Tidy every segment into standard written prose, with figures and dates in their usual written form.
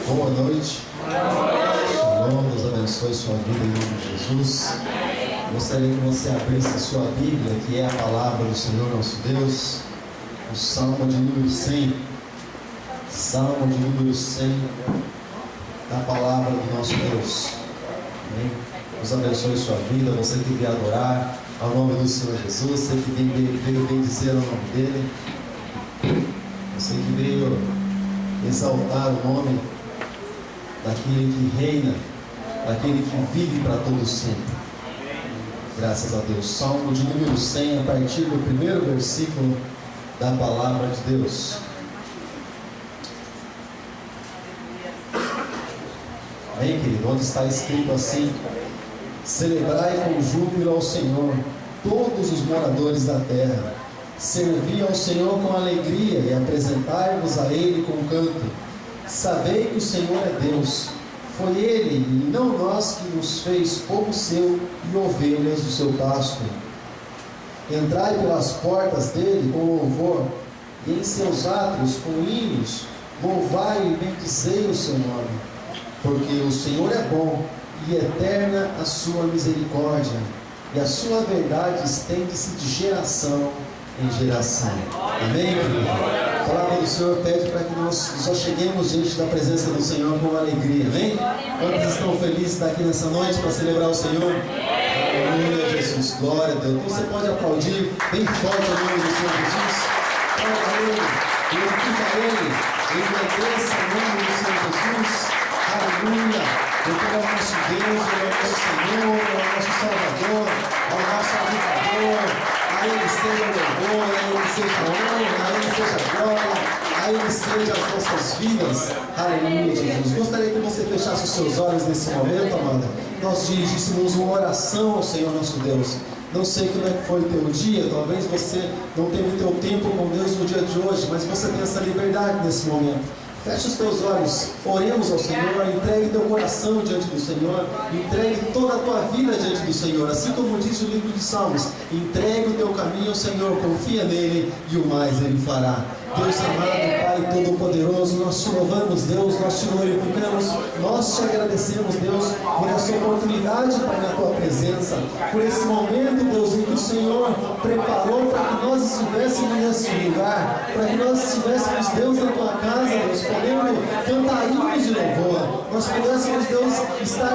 Boa noite. Shalom, Deus abençoe sua vida em nome de Jesus. Gostaria que você abrisse a sua Bíblia, que é a palavra do Senhor nosso Deus, o Salmo de número 100. Salmo de número 100 da palavra do nosso Deus. Amém? Deus abençoe sua vida, você que veio adorar ao nome do Senhor Jesus, você que veio bendizer ao nome dele, você que veio exaltar o nome daquele que reina, daquele que vive para todo sempre. Graças a Deus. Salmo de número 100, a partir do primeiro versículo da palavra de Deus. Amém, querido? Onde está escrito assim: celebrai com júbilo ao Senhor, todos os moradores da terra. Servi ao Senhor com alegria e apresentai-vos a Ele com canto. Sabei que o Senhor é Deus. Foi Ele, e não nós, que nos fez povo seu e ovelhas do seu pasto. Entrai pelas portas dele com louvor, e em seus átrios com hinos, louvai e bendizei o seu nome. Porque o Senhor é bom, e eterna a sua misericórdia, e a sua verdade estende-se de geração em geração. Amém, querido? A palavra do Senhor pede para que nós só cheguemos diante da presença do Senhor com alegria. Amém? Quantos estão felizes de estar aqui nessa noite para celebrar o Senhor? Aleluia, Jesus. Glória a Deus. Então você pode aplaudir bem forte o nome do Senhor Jesus. Glória a Ele. Glorifica a Ele. Engrandeça o nome do Senhor Jesus. Aleluia. Porque é o nosso Deus, é o nosso Senhor, é o nosso Salvador, é o nosso Salvador. A Ele seja louvor, a Ele seja honra, a Ele seja glória, a Ele seja as nossas vidas. Aleluia, Jesus. Gostaria que você fechasse os seus olhos nesse momento, amada. Nós dirigíssemos uma oração ao Senhor nosso Deus. Não sei como é que foi o teu dia, talvez você não tenha o teu tempo com Deus no dia de hoje, mas você tem essa liberdade nesse momento. Feche os teus olhos, oremos ao Senhor, entregue teu coração diante do Senhor, entregue toda a tua vida diante do Senhor, assim como diz o livro de Salmos. Entregue o teu caminho ao Senhor, confia nele e o mais ele fará. Deus amado, Pai Todo-Poderoso, nós te louvamos, Deus, nós te glorificamos, nós te agradecemos, Deus, por essa oportunidade, Pai, na tua presença, por esse momento, Deus, em que o Senhor preparou para que nós estivéssemos nesse lugar, para que nós estivéssemos, Deus, na tua casa, Deus, podendo cantar hinos de louvor, nós pudéssemos, Deus, estar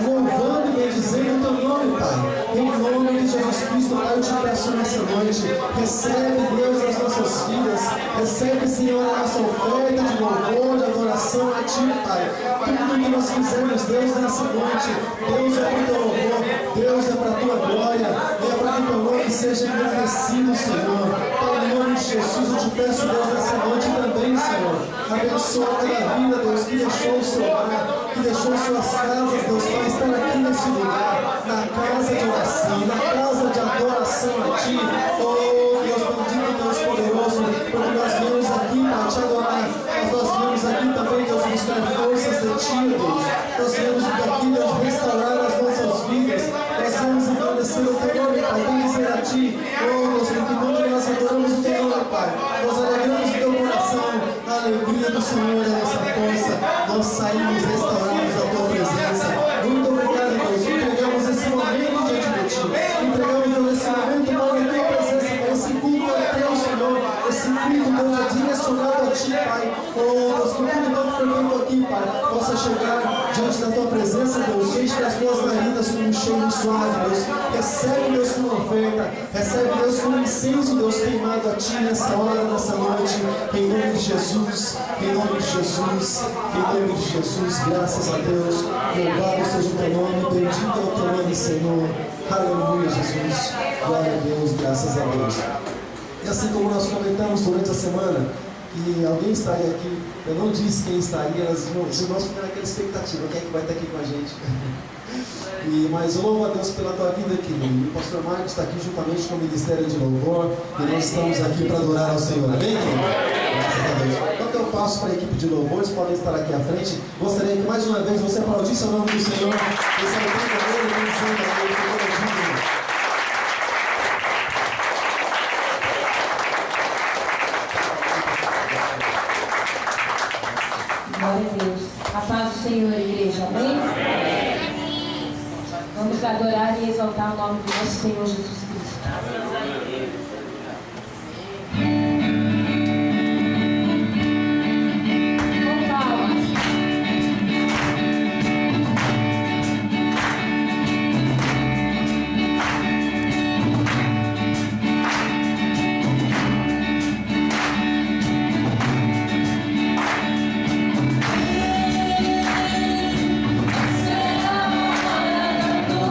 louvando e bendizendo o teu nome, Pai. Em nome de Jesus Cristo, Pai, eu te peço nessa noite, recebe, Deus, as nossas vidas, recebe, Senhor, a nossa oferta de louvor, de adoração a Ti, Pai. Tudo que nós fizermos, Deus, nessa noite, Deus é para o Teu louvor, Deus é para a Tua glória, é para que o Teu nome seja engrandecido, Senhor. Pai, em nome de Jesus, eu te peço, Deus, nessa noite também, Senhor. Abençoa cada vida, Deus, que deixou o seu lar, que deixou suas casas, Deus, para estar aqui nesse lugar, na casa de oração, na casa de adoração a Ti. Oh, Deus bendito, Deus poderoso, porque nós viemos aqui para Te adorar, mas nós viemos aqui também, Deus, buscar forças de Ti, Deus. Nós viemos aqui, Deus, restaurar as nossas vidas, nós viemos agradecer o Teu nome, Pai, bendizer a Ti. Oh, Deus, porque quando nós adoramos o Teu nome, Pai, nós alegramos o Teu coração, a alegria do Senhor é a nossa força, nós saímos restaurados da Tua presença. Muito obrigado, Deus, entregamos esse momento diante de Ti, entregamos, Deus, esse momento para a Tua presença, Pai. Esse culto é Teu, Senhor, esse culto, Deus, é direcionado a Ti, Pai. Oh, Deus, que tudo que foi feito aqui, Pai, possa chegar diante da Tua presença, Deus, enche das Tuas narinas com um cheiro suave, Deus. Recebe, Deus, com uma oferta, recebe, Deus, com um incenso, Deus, queimado a Ti nessa hora, nessa noite, em nome de Jesus, em nome de Jesus, em nome de Jesus. Graças a Deus, louvado seja o Teu nome, bendito é o Teu nome, Senhor. Aleluia, Jesus. Glória a Deus, graças a Deus. E assim como nós comentamos durante a semana, que alguém estaria aqui, eu não disse quem estaria, os irmãos ficaram naquela expectativa, quem é que vai estar aqui com a gente? Mas eu louvo a Deus pela tua vida, querido. E o pastor Marcos está aqui juntamente com o Ministério de Louvor, e nós estamos aqui para adorar ao Senhor, amém, querido? Graças a Deus. Enquanto eu passo para a equipe de louvor, eles podem estar aqui à frente. Gostaria que mais uma vez você aplaudisse o nome do Senhor, exaltando a Ele, bendizendo a Ele, por toda a vida. Glória a Deus. A paz do Senhor, igreja. Amém? Vamos adorar e exaltar o nome do nosso Senhor Jesus Cristo. Com palmas. Será uma hora da tua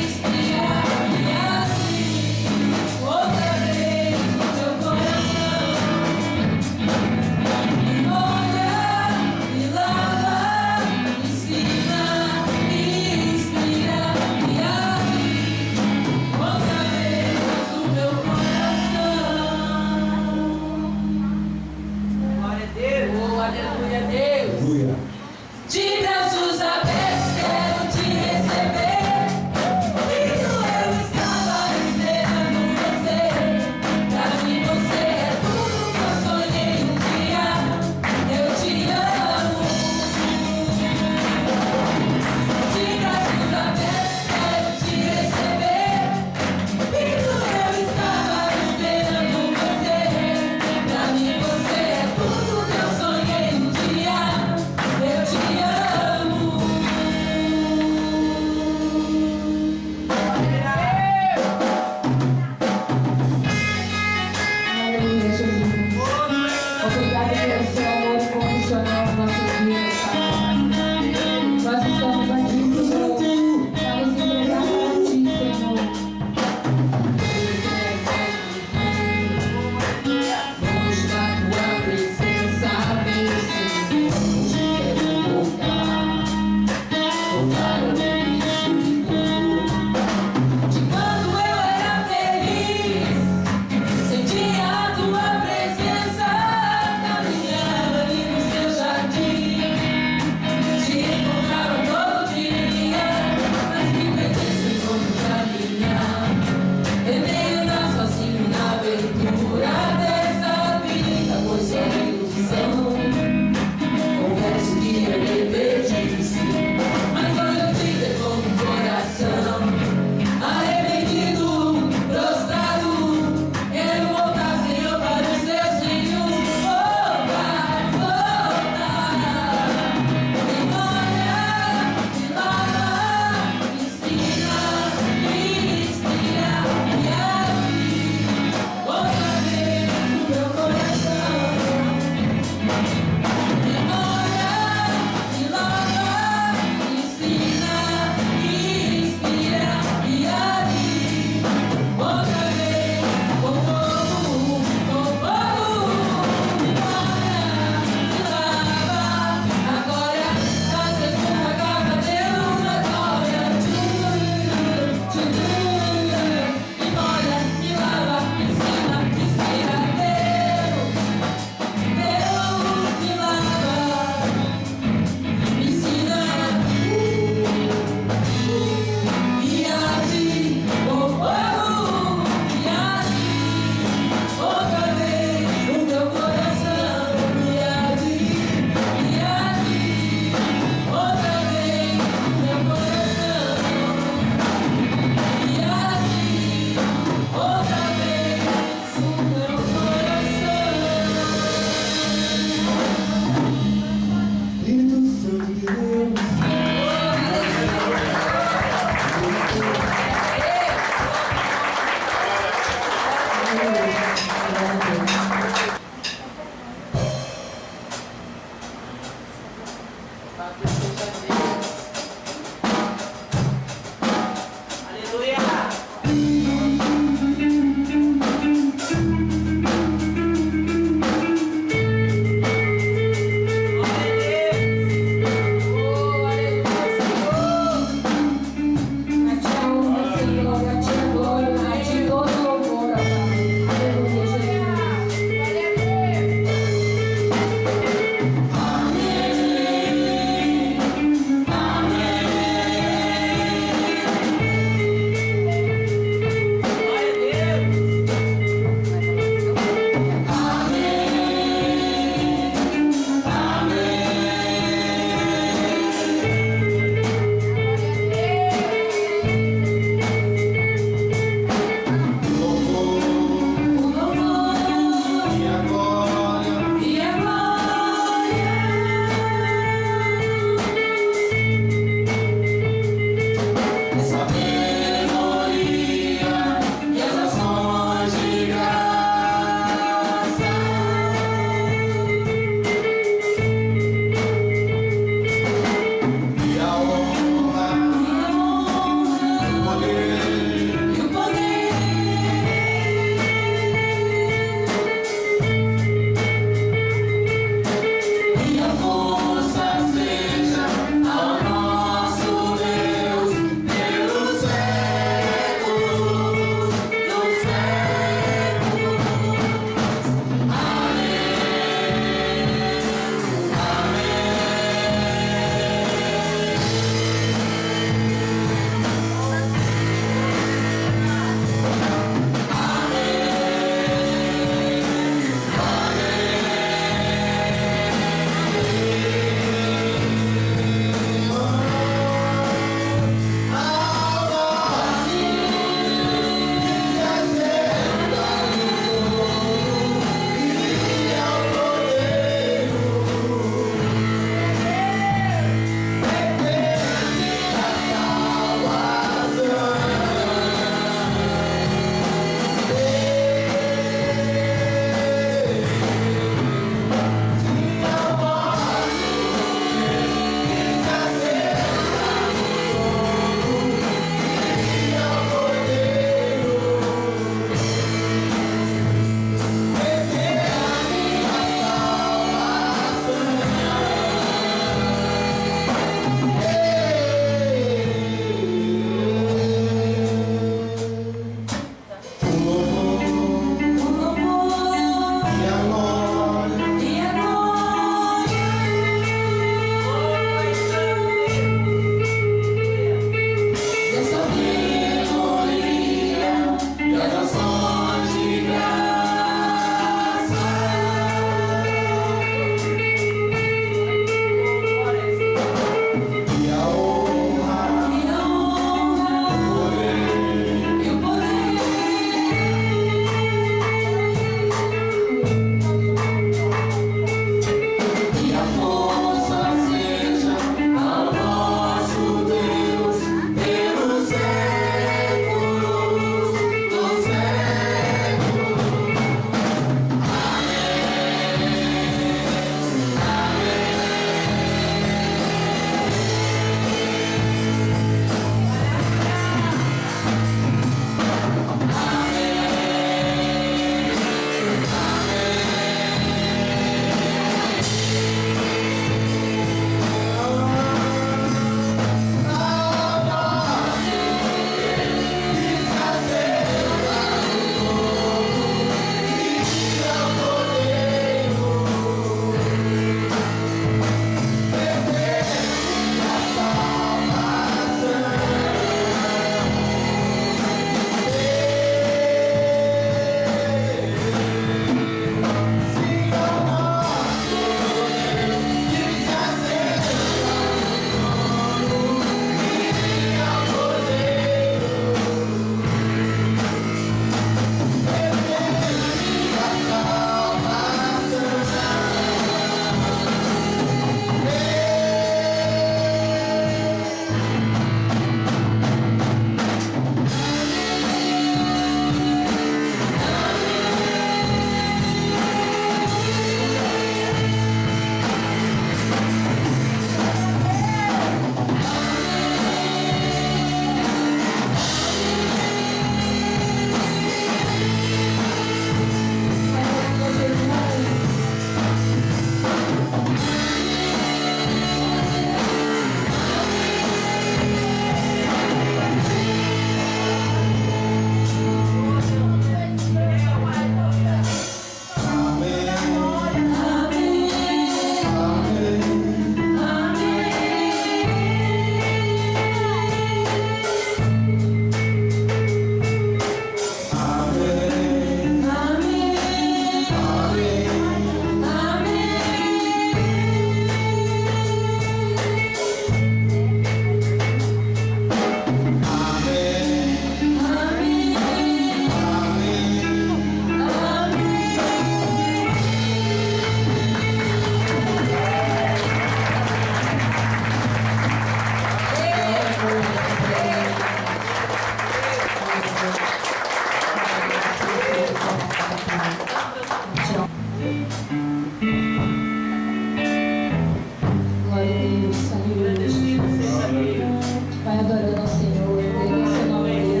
adorando ao Senhor, louvando o nome dele,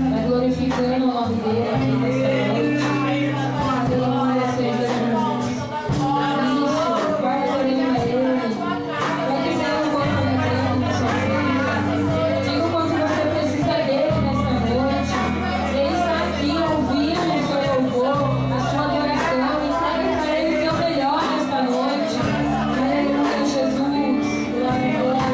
vai glorificando o nome dele aqui nesta noite. Aleluia, Senhor Jesus. Isso, vai adorando a Ele, vai dizendo o quanto Ele é grande na sua vida. Diga o quanto você precisa dele nesta noite. Ele está aqui ouvindo o seu louvor, a sua adoração. Entregue para Ele o seu melhor nesta noite. Aleluia, Jesus. Glória a Deus.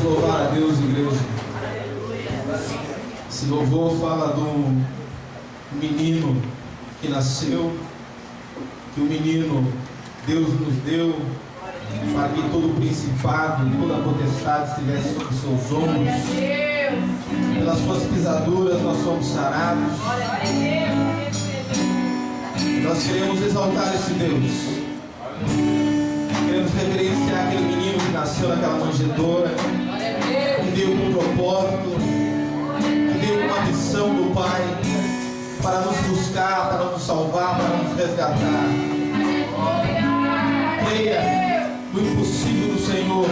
Vamos louvar a Deus, igreja. Esse louvor fala do menino que nasceu, que o menino Deus nos deu para que todo o principado, toda a potestade estivesse sobre seus ombros. Pelas suas pisaduras nós somos sarados. Nós queremos exaltar esse Deus. Queremos reverenciar aquele menino que nasceu naquela manjedoura, que veio com um propósito, que veio com uma missão do Pai para nos buscar, para nos salvar, para nos resgatar. Creia no impossível do Senhor,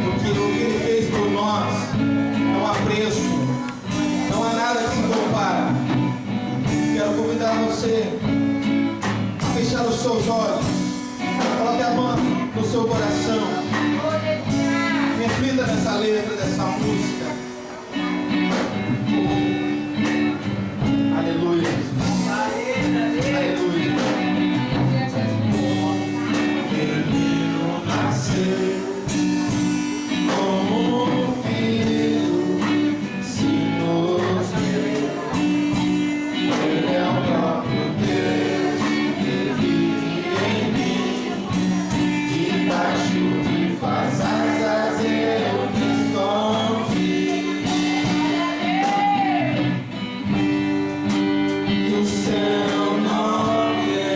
porque o que Ele fez por nós não há preço, não há nada que se compara. Quero convidar você a fechar os seus olhos, coloque a mão no seu coração, reflita nessa letra dessa música. Aleluia, Jesus. Aleluia. Menino nasceu como um filho, se nos deu. Ele é o próprio Deus que vive em mim. Debaixo de suas asas eu me escondi. E o seu nome é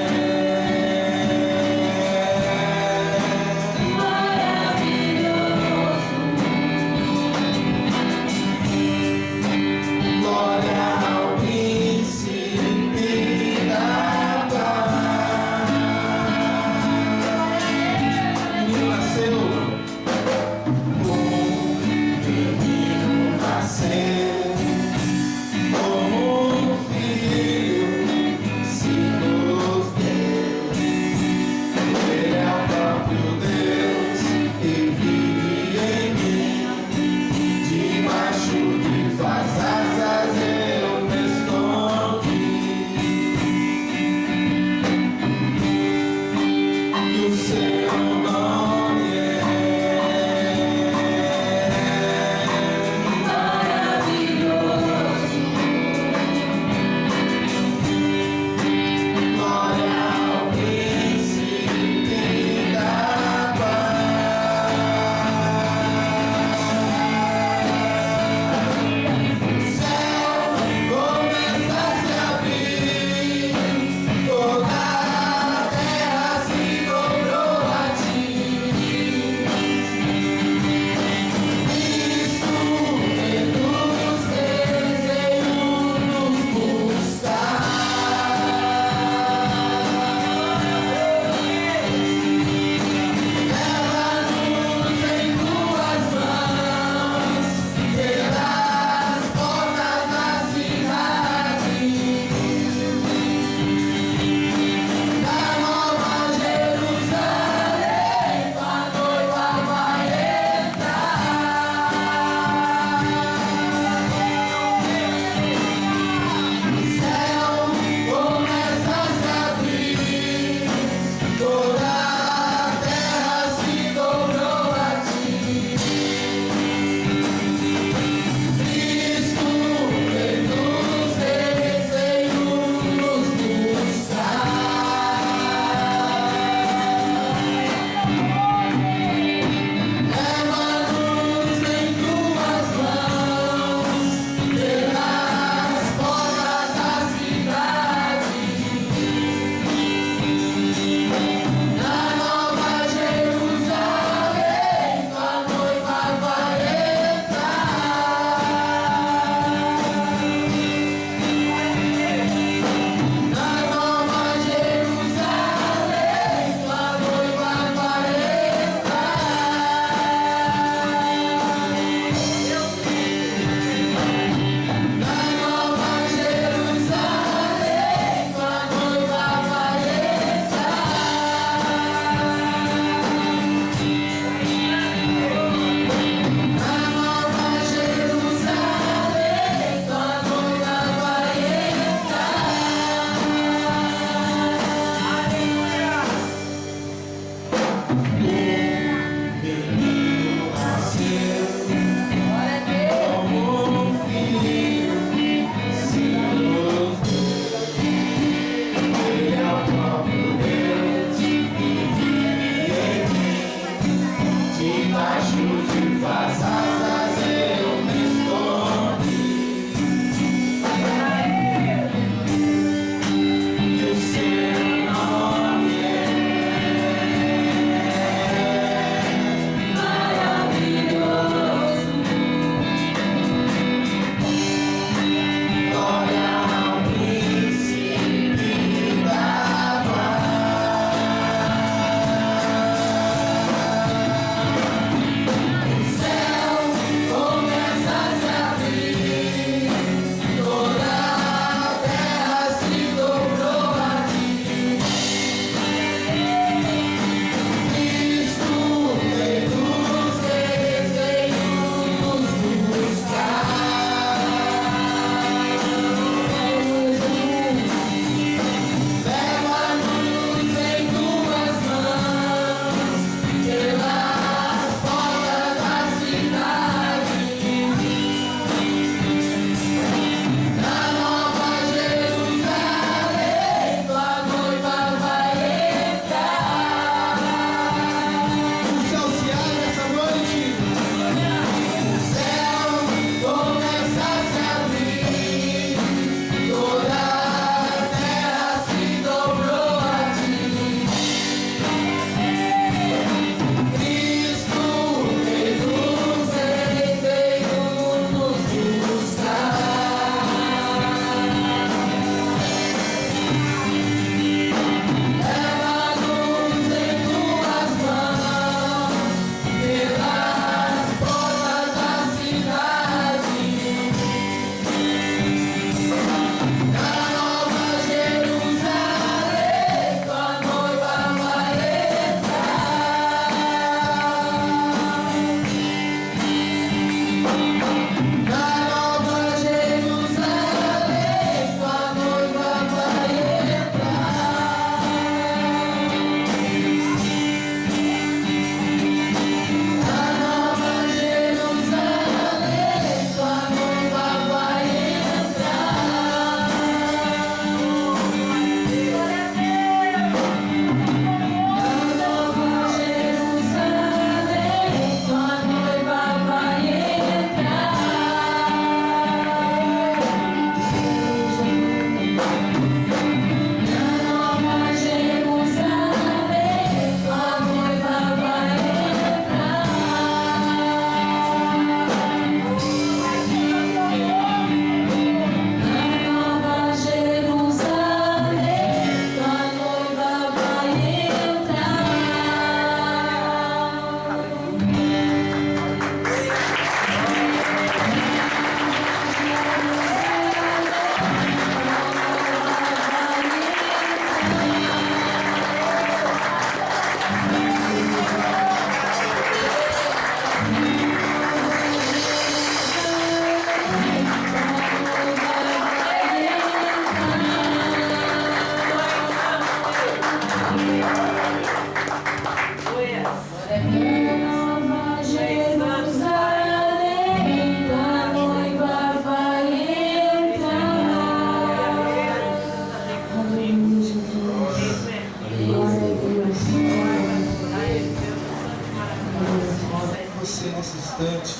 você nesse instante.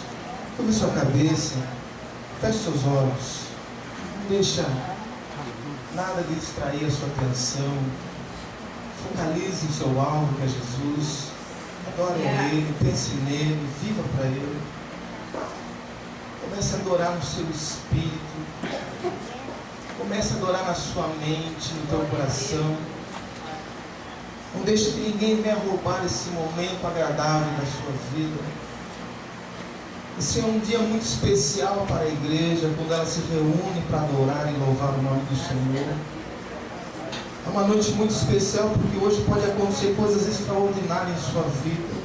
Curve sua cabeça, feche seus olhos, não deixa nada de distrair a sua atenção. Focalize o seu alvo, que é Jesus. Adore a Ele, pense nele, viva para Ele. Comece a adorar no seu espírito. Comece a adorar na sua mente, no teu coração. Não deixe que ninguém venha roubar esse momento agradável da sua vida. Esse é um dia muito especial para a igreja, quando ela se reúne para adorar e louvar o nome do Senhor. É uma noite muito especial, porque hoje pode acontecer coisas extraordinárias em sua vida.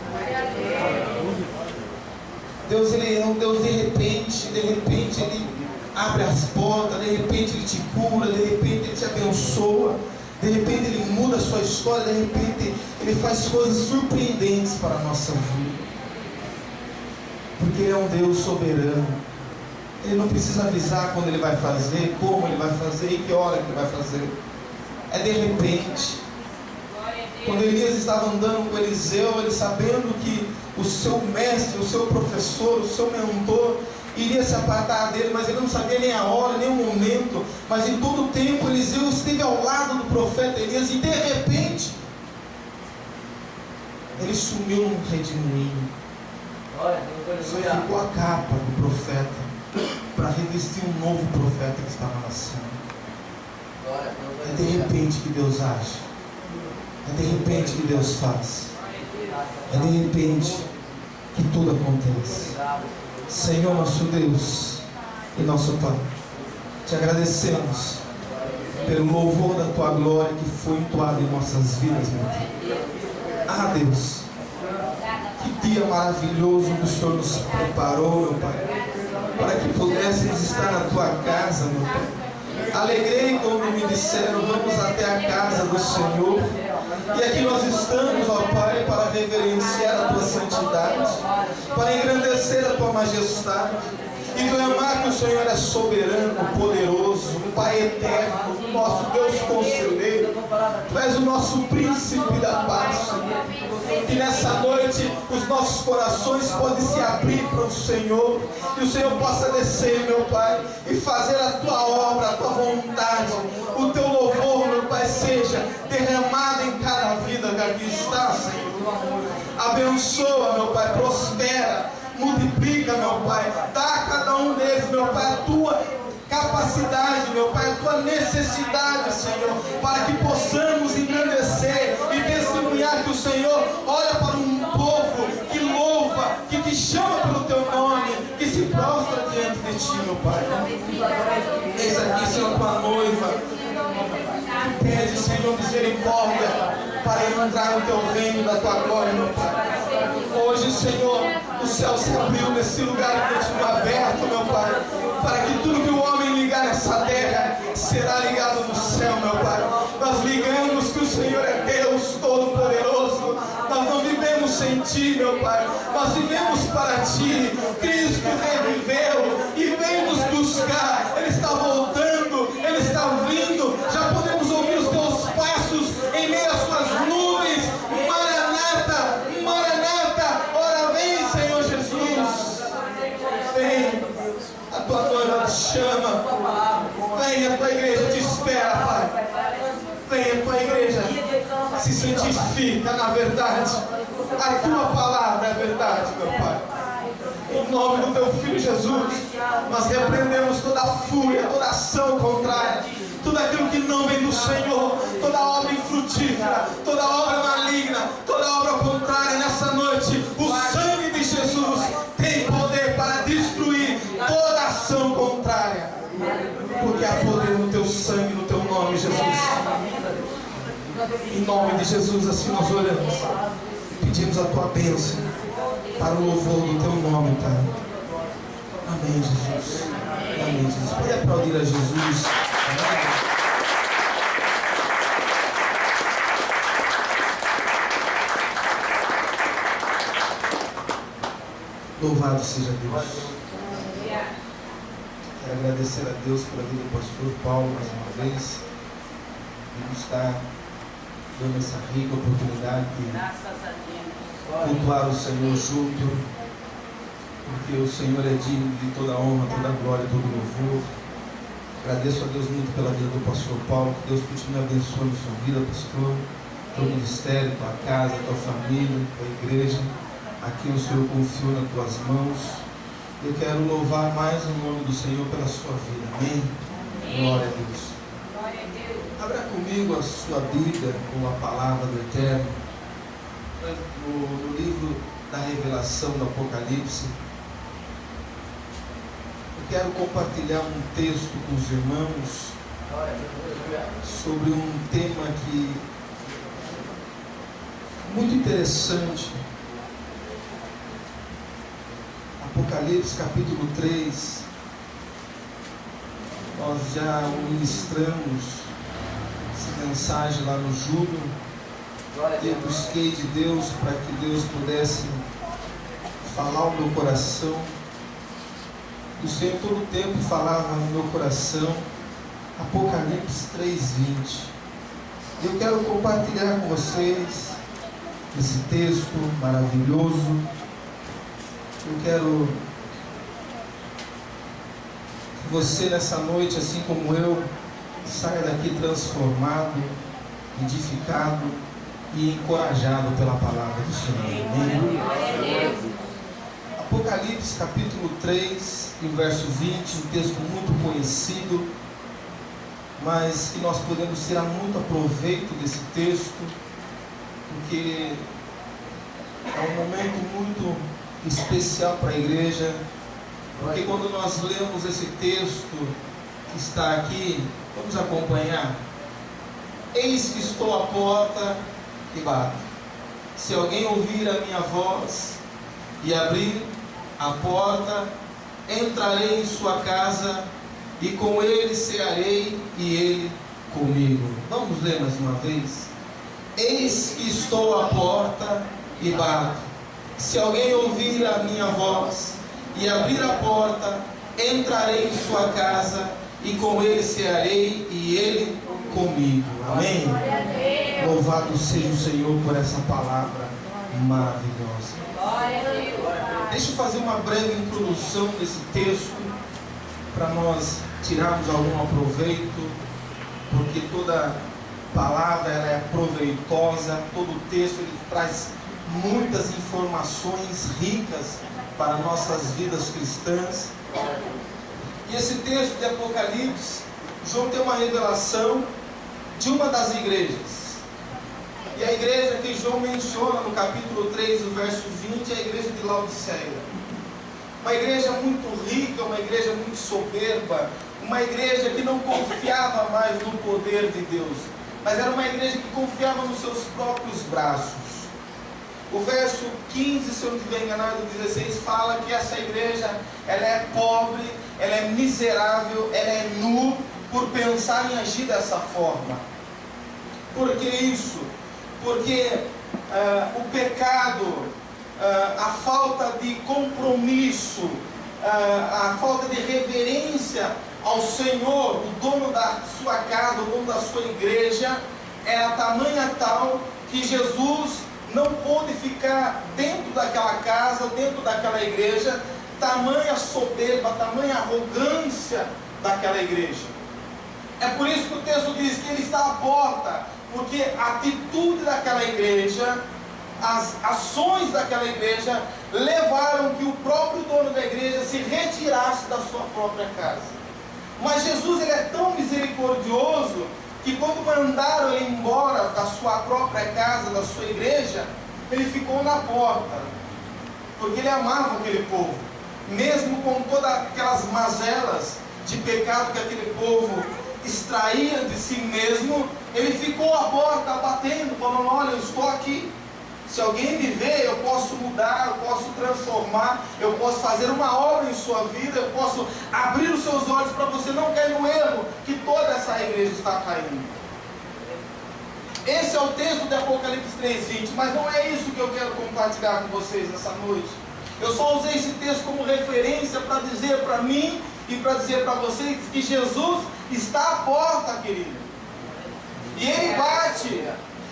Deus, Ele é um Deus de repente, Ele abre as portas, de repente Ele te cura, de repente Ele te abençoa, de repente Ele muda a sua história, de repente Ele faz coisas surpreendentes para a nossa vida. Porque Ele é um Deus soberano. Ele não precisa avisar quando Ele vai fazer, como Ele vai fazer e que hora Ele vai fazer. É de repente. Quando Elias estava andando com Eliseu, ele sabendo que o seu mestre, o seu professor, o seu mentor iria se apartar dele, mas ele não sabia nem a hora, nem o momento. Mas em todo o tempo Eliseu esteve ao lado do profeta Elias, e de repente ele sumiu num redemoinho. Só ficou a capa do profeta para revestir um novo profeta que estava nascendo. É de repente que Deus age. É de repente que Deus faz. É de repente que tudo acontece. Senhor nosso Deus e nosso Pai, te agradecemos pelo louvor da Tua glória que foi entoado em nossas vidas, meu Deus. Ah, Deus, que dia maravilhoso que o Senhor nos preparou, meu Pai, para que pudéssemos estar na Tua casa, meu Pai. Alegrei quando me disseram: vamos até a casa do Senhor. E aqui nós estamos, ó Pai, para reverenciar a Tua santidade, para engrandecer a Tua majestade e clamar que o Senhor é soberano, poderoso, um Pai eterno, o nosso Deus conselheiro. Tu és o nosso príncipe da paz, Senhor. Que nessa noite os nossos corações podem se abrir para o Senhor, e o Senhor possa descer, meu Pai, e fazer a Tua obra, a Tua vontade. O Teu louvor, meu Pai, seja derramado em cada vida que aqui está, Senhor. Abençoa, meu Pai, prospera, multiplica, meu Pai, dá a cada um deles, meu Pai, a Tua capacidade, meu Pai, a Tua necessidade, Senhor, para que possamos engrandecer e testemunhar que o Senhor olha para um povo que louva, que te chama pelo Teu nome, que se prostra diante de Ti, meu Pai. Eis aqui, Senhor, Tua noiva, que pede, Senhor, misericórdia para entrar no Teu reino da Tua glória, meu Pai. Hoje, Senhor, o céu se abriu nesse lugar e continua aberto, meu Pai, para que tudo que o homem ligar nessa terra será ligado no céu, meu Pai. Nós ligamos que o Senhor é Deus Todo-Poderoso. Nós não vivemos sem Ti, meu Pai, nós vivemos para Ti. Cristo reviveu e vem nos buscar. Ele está voltando, Ele está vindo. Já podemos ouvir os Teus passos em meio às Suas nuvens. Maranata, Maranata, ora vem, Senhor Jesus. Vem, a Tua noiva te chama. Vem, a Tua igreja te espera, Pai. Vem, a Tua igreja se santifica na verdade. A Tua palavra é verdade, meu Pai. Em nome do Teu Filho Jesus, nós repreendemos toda a fúria, toda ação contrária, tudo aquilo que não vem do Senhor, toda obra infrutífera, toda obra maligna, toda obra contrária. Nessa noite, o sangue de Jesus tem poder para destruir toda ação contrária, porque há poder no Teu sangue, no Teu nome, Jesus. Em nome de Jesus, assim nós oramos e pedimos a Tua bênção para o louvor do Teu nome, Pai. Amém, Jesus. Amém, Jesus. Pode aplaudir a Jesus. Amém. Louvado seja Deus. Quero agradecer a Deus pela vida do pastor Paulo mais uma vez. Ele está dando essa rica oportunidade de cultuar o Senhor junto. porque o Senhor é digno de toda honra, toda glória, todo louvor. Agradeço a Deus muito pela vida do pastor Paulo, que Deus continue abençoando a sua vida, pastor, teu ministério, tua casa, tua família, tua igreja. Aqui o Senhor confiou nas tuas mãos. Eu quero louvar mais o nome do Senhor pela sua vida. Amém? Glória a Deus. Abra comigo a sua Bíblia com a palavra do Eterno. No livro da Revelação do Apocalipse. Eu quero compartilhar um texto com os irmãos sobre um tema que muito interessante. Apocalipse capítulo 3. Nós já ministramos essa mensagem lá no julho. Eu busquei de Deus para que Deus pudesse falar ao meu coração. O Senhor todo o tempo falava no meu coração Apocalipse 3:20. Eu quero compartilhar com vocês esse texto maravilhoso. Eu quero que você nessa noite, assim como eu, saia daqui transformado, edificado e encorajado pela palavra do Senhor. Amém? Apocalipse capítulo 3, e verso 20, um texto muito conhecido, mas que nós podemos tirar muito aproveito desse texto, porque é um momento muito especial para a igreja, porque quando nós lemos esse texto que está aqui, vamos acompanhar. Eis que estou à porta e bato. Se alguém ouvir a minha voz e abrir a porta, entrarei em sua casa e com ele cearei e ele comigo. Vamos ler mais uma vez. Eis que estou à porta e bato. Se alguém ouvir a minha voz e abrir a porta, entrarei em sua casa e com ele cearei e ele comigo. Amém? Louvado seja o Senhor por essa palavra maravilhosa. Deixa eu fazer uma breve introdução desse texto para nós tirarmos algum aproveito, porque toda palavra ela é proveitosa, todo texto ele traz muitas informações ricas para nossas vidas cristãs. E esse texto de Apocalipse, João tem uma revelação de uma das igrejas. E a igreja que João menciona no capítulo 3, o verso 20, é a igreja de Laodiceia. Uma igreja muito rica, uma igreja muito soberba, uma igreja que não confiava mais no poder de Deus, mas era uma igreja que confiava nos seus próprios braços. O verso 15, se eu não estiver enganado, 16, fala que essa igreja, ela é pobre, ela é miserável, ela é nu, por pensar em agir dessa forma. Por que isso? Porque o pecado, a falta de compromisso, a falta de reverência ao Senhor, o dono da sua casa, o dono da sua igreja, é a tamanha tal que Jesus não pôde ficar dentro daquela casa, dentro daquela igreja, tamanha soberba, tamanha arrogância daquela igreja. É por isso que o texto diz que ele está à porta, porque a atitude daquela igreja, as ações daquela igreja, levaram que o próprio dono da igreja se retirasse da sua própria casa. Mas Jesus ele é tão misericordioso, que quando mandaram ele embora da sua própria casa, da sua igreja, ele ficou na porta, porque ele amava aquele povo, mesmo com todas aquelas mazelas de pecado que aquele povo extraía de si mesmo, ele ficou à porta batendo, falando: olha, eu estou aqui, se alguém me vê, eu posso mudar, eu posso transformar, eu posso fazer uma obra em sua vida, eu posso abrir os seus olhos para você não cair no erro que toda essa igreja está caindo. Esse é o texto de Apocalipse 3:20, mas não é isso que eu quero compartilhar com vocês nessa noite. Eu só usei esse texto como referência para dizer para mim e para dizer para vocês que Jesus está à porta, querido. E ele bate.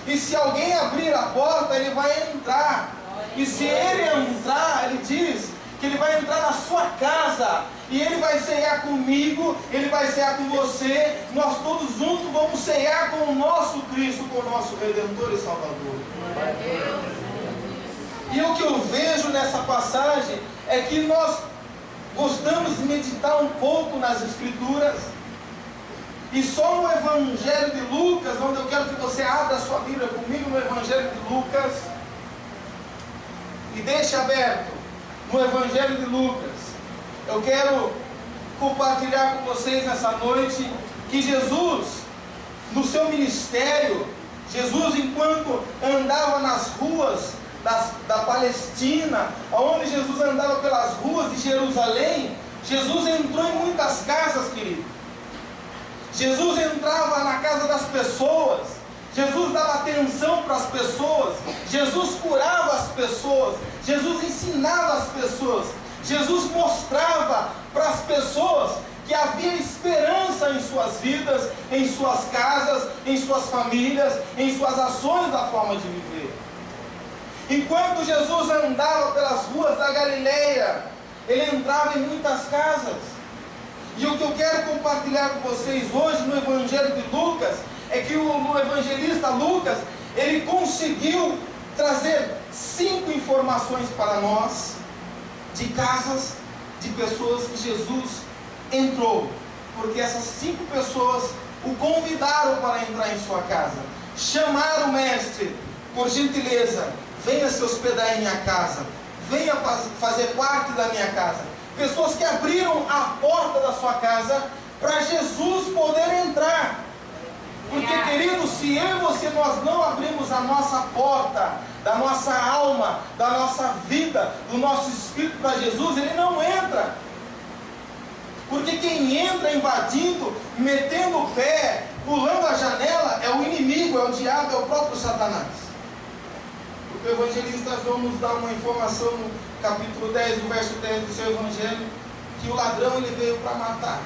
E se alguém abrir a porta, ele vai entrar. E se ele entrar, ele diz que Ele vai entrar na sua casa, e Ele vai ceiar comigo, Ele vai ceiar com você, nós todos juntos vamos ceiar com o nosso Cristo, com o nosso Redentor e Salvador. E o que eu vejo nessa passagem é que nós gostamos de meditar um pouco nas Escrituras, e só no Evangelho de Lucas, onde eu quero que você abra a sua Bíblia comigo no Evangelho de Lucas, e deixe aberto no Evangelho de Lucas. Eu quero compartilhar com vocês nessa noite que Jesus, no seu ministério, Jesus, enquanto andava nas ruas da Palestina, onde Jesus andava pelas ruas de Jerusalém, Jesus entrou em muitas casas, querido. Jesus entrava na casa das pessoas, Jesus dava atenção para as pessoas, Jesus curava as pessoas, Jesus ensinava as pessoas, Jesus mostrava para as pessoas que havia esperança em suas vidas, em suas casas, em suas famílias, em suas ações da forma de viver. Enquanto Jesus andava pelas ruas da Galileia, Ele entrava em muitas casas. E o que eu quero compartilhar com vocês hoje no Evangelho de Lucas é que o evangelista Lucas, ele conseguiu trazer 5 informações para nós de casas de pessoas que Jesus entrou, porque essas 5 pessoas o convidaram para entrar em sua casa, chamaram o mestre: por gentileza, venha se hospedar em minha casa, venha fazer parte da minha casa. Pessoas que abriram a porta da sua casa para Jesus poder entrar. Porque, querido, se eu e você nós não abrimos a nossa porta da nossa alma, da nossa vida, do nosso espírito para Jesus, Ele não entra. Porque quem entra invadindo, metendo o pé, pulando a janela, é o inimigo, é o diabo, é o próprio Satanás. O evangelista João nos dá uma informação no capítulo 10, no verso 10 do seu evangelho, que o ladrão ele veio para matar,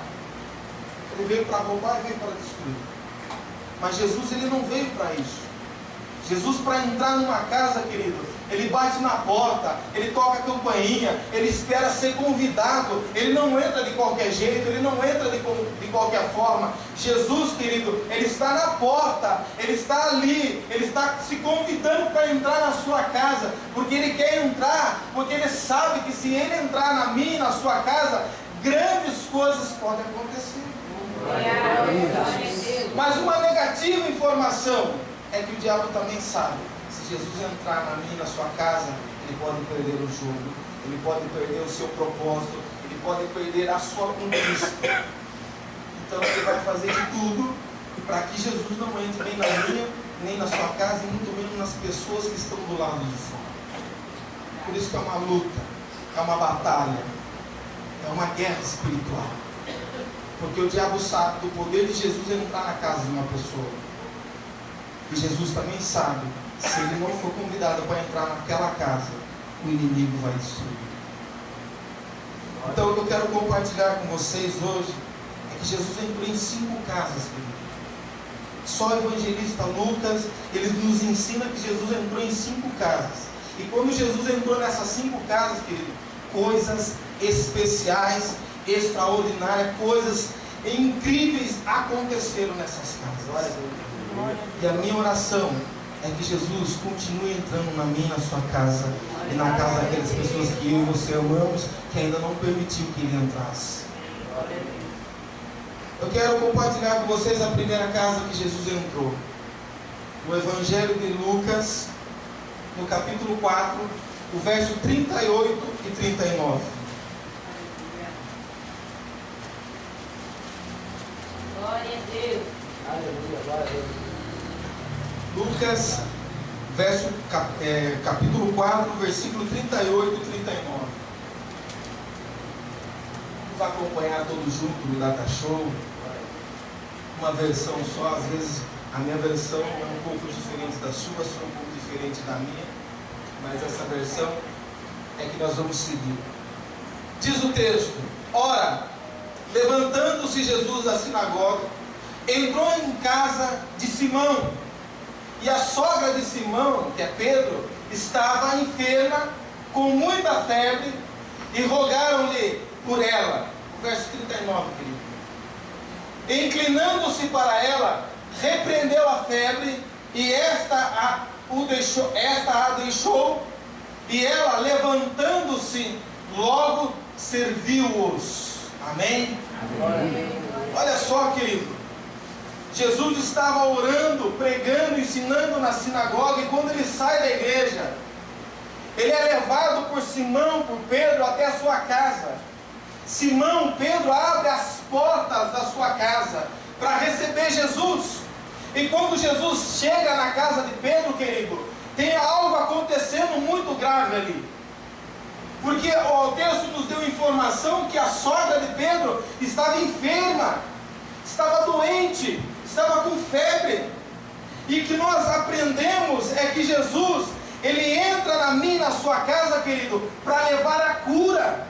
ele veio para roubar e veio para destruir. Mas Jesus ele não veio para isso. Jesus, para entrar numa casa, querido, Ele bate na porta, Ele toca a campainha, Ele espera ser convidado, Ele não entra de qualquer jeito, Ele não entra de qualquer forma. Jesus, querido, Ele está na porta, Ele está ali, Ele está se convidando para entrar na sua casa, porque Ele quer entrar, porque Ele sabe que se Ele entrar na minha e na sua casa, grandes coisas podem acontecer. Mas uma negativa informação é que o diabo também sabe, se Jesus entrar na minha e na sua casa, ele pode perder o jogo, ele pode perder o seu propósito, ele pode perder a sua conquista. Então ele vai fazer de tudo para que Jesus não entre nem na minha, nem na sua casa, e muito menos nas pessoas que estão do lado de fora. Por isso que é uma luta, é uma batalha, é uma guerra espiritual. Porque o diabo sabe do poder de Jesus entrar na casa de uma pessoa. E Jesus também sabe, se ele não for convidado para entrar naquela casa, o inimigo vai destruir. Então o que eu quero compartilhar com vocês hoje é que Jesus entrou em 5 casas, querido. Só o evangelista Lucas, ele nos ensina que Jesus entrou em 5 casas. E quando Jesus entrou nessas 5 casas, querido, coisas especiais, extraordinárias, coisas incríveis aconteceram nessas casas. E a minha oração é que Jesus continue entrando na minha e na sua casa, e na casa daquelas pessoas que eu e você amamos, que ainda não permitiu que Ele entrasse. Eu quero compartilhar com vocês a primeira casa que Jesus entrou. No Evangelho de Lucas, no capítulo 4, o verso 38 e 39. Glória a Deus. Aleluia, glória a Deus. Lucas, capítulo 4, versículo 38 e 39. Vamos acompanhar todos juntos no Data Show. Uma versão só, às vezes a minha versão é um pouco diferente da sua, a sua é um pouco diferente da minha, mas essa versão é que nós vamos seguir. Diz o texto: ora, levantando-se Jesus da sinagoga, entrou em casa de Simão, e a sogra de Simão, que é Pedro, estava enferma com muita febre, e rogaram-lhe por ela. O verso 39, querido. Inclinando-se para ela, repreendeu a febre, e esta a deixou, e ela, levantando-se, logo serviu-os. Amém? Olha só, querido. Jesus estava orando, pregando, ensinando na sinagoga, e quando ele sai da igreja, ele é levado por Simão, por Pedro, até a sua casa. Pedro abre as portas da sua casa para receber Jesus. E quando Jesus chega na casa de Pedro, querido, tem algo acontecendo muito grave ali. Porque o texto nos deu informação que a sogra de Pedro estava enferma, estava doente, estava com febre. E que nós aprendemos é que Jesus, ele entra na minha e na sua casa, querido, para levar a cura.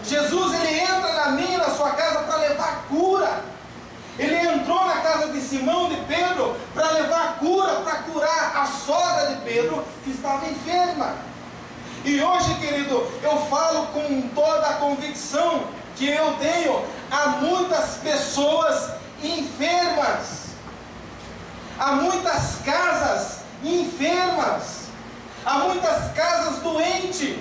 Jesus, ele entra na minha e na sua casa para levar a cura. Ele entrou na casa de Simão, de Pedro, para levar a cura, para curar a sogra de Pedro, que estava enferma. E hoje, querido, eu falo com toda a convicção que eu tenho, há muitas pessoas enfermas, há muitas casas enfermas, há muitas casas doentes,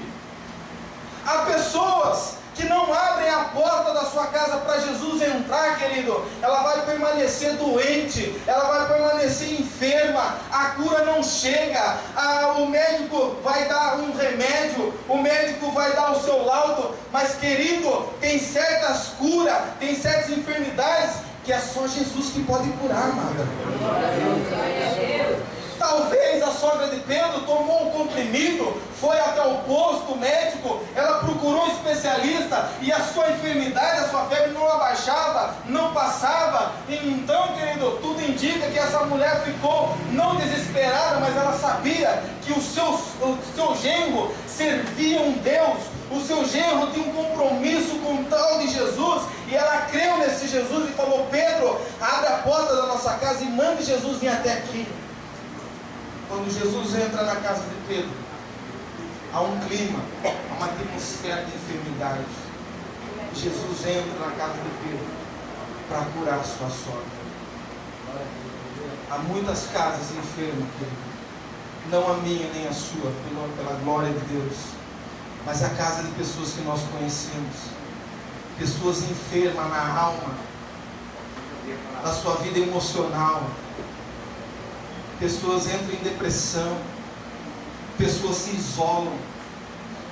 há pessoas que não abrem a porta da sua casa para Jesus entrar, querido. Ela vai permanecer doente, ela vai permanecer enferma, a cura não chega, o médico vai dar um remédio, o médico vai dar o seu laudo, mas, querido, tem certas curas, tem certas enfermidades que é só Jesus que pode curar, amada. Talvez a sogra de Pedro tomou um comprimido, foi até o posto médico, ela procurou um especialista e a sua enfermidade, a sua febre não abaixava, não passava. Então, querido, tudo indica que essa mulher ficou não desesperada, mas ela sabia que o seu genro servia um Deus, o seu genro tinha um compromisso com o tal de Jesus, e ela creu nesse Jesus e falou: Pedro, abre a porta da nossa casa e mande Jesus vir até aqui. Quando Jesus entra na casa de Pedro, há um clima, há uma atmosfera de enfermidade. Jesus entra na casa de Pedro para curar a sua sogra. Há muitas casas enfermas, querido. Não a minha nem a sua, pela glória de Deus, mas a casa de pessoas que nós conhecemos. Pessoas enfermas na alma, na sua vida emocional. Pessoas entram em depressão, pessoas se isolam,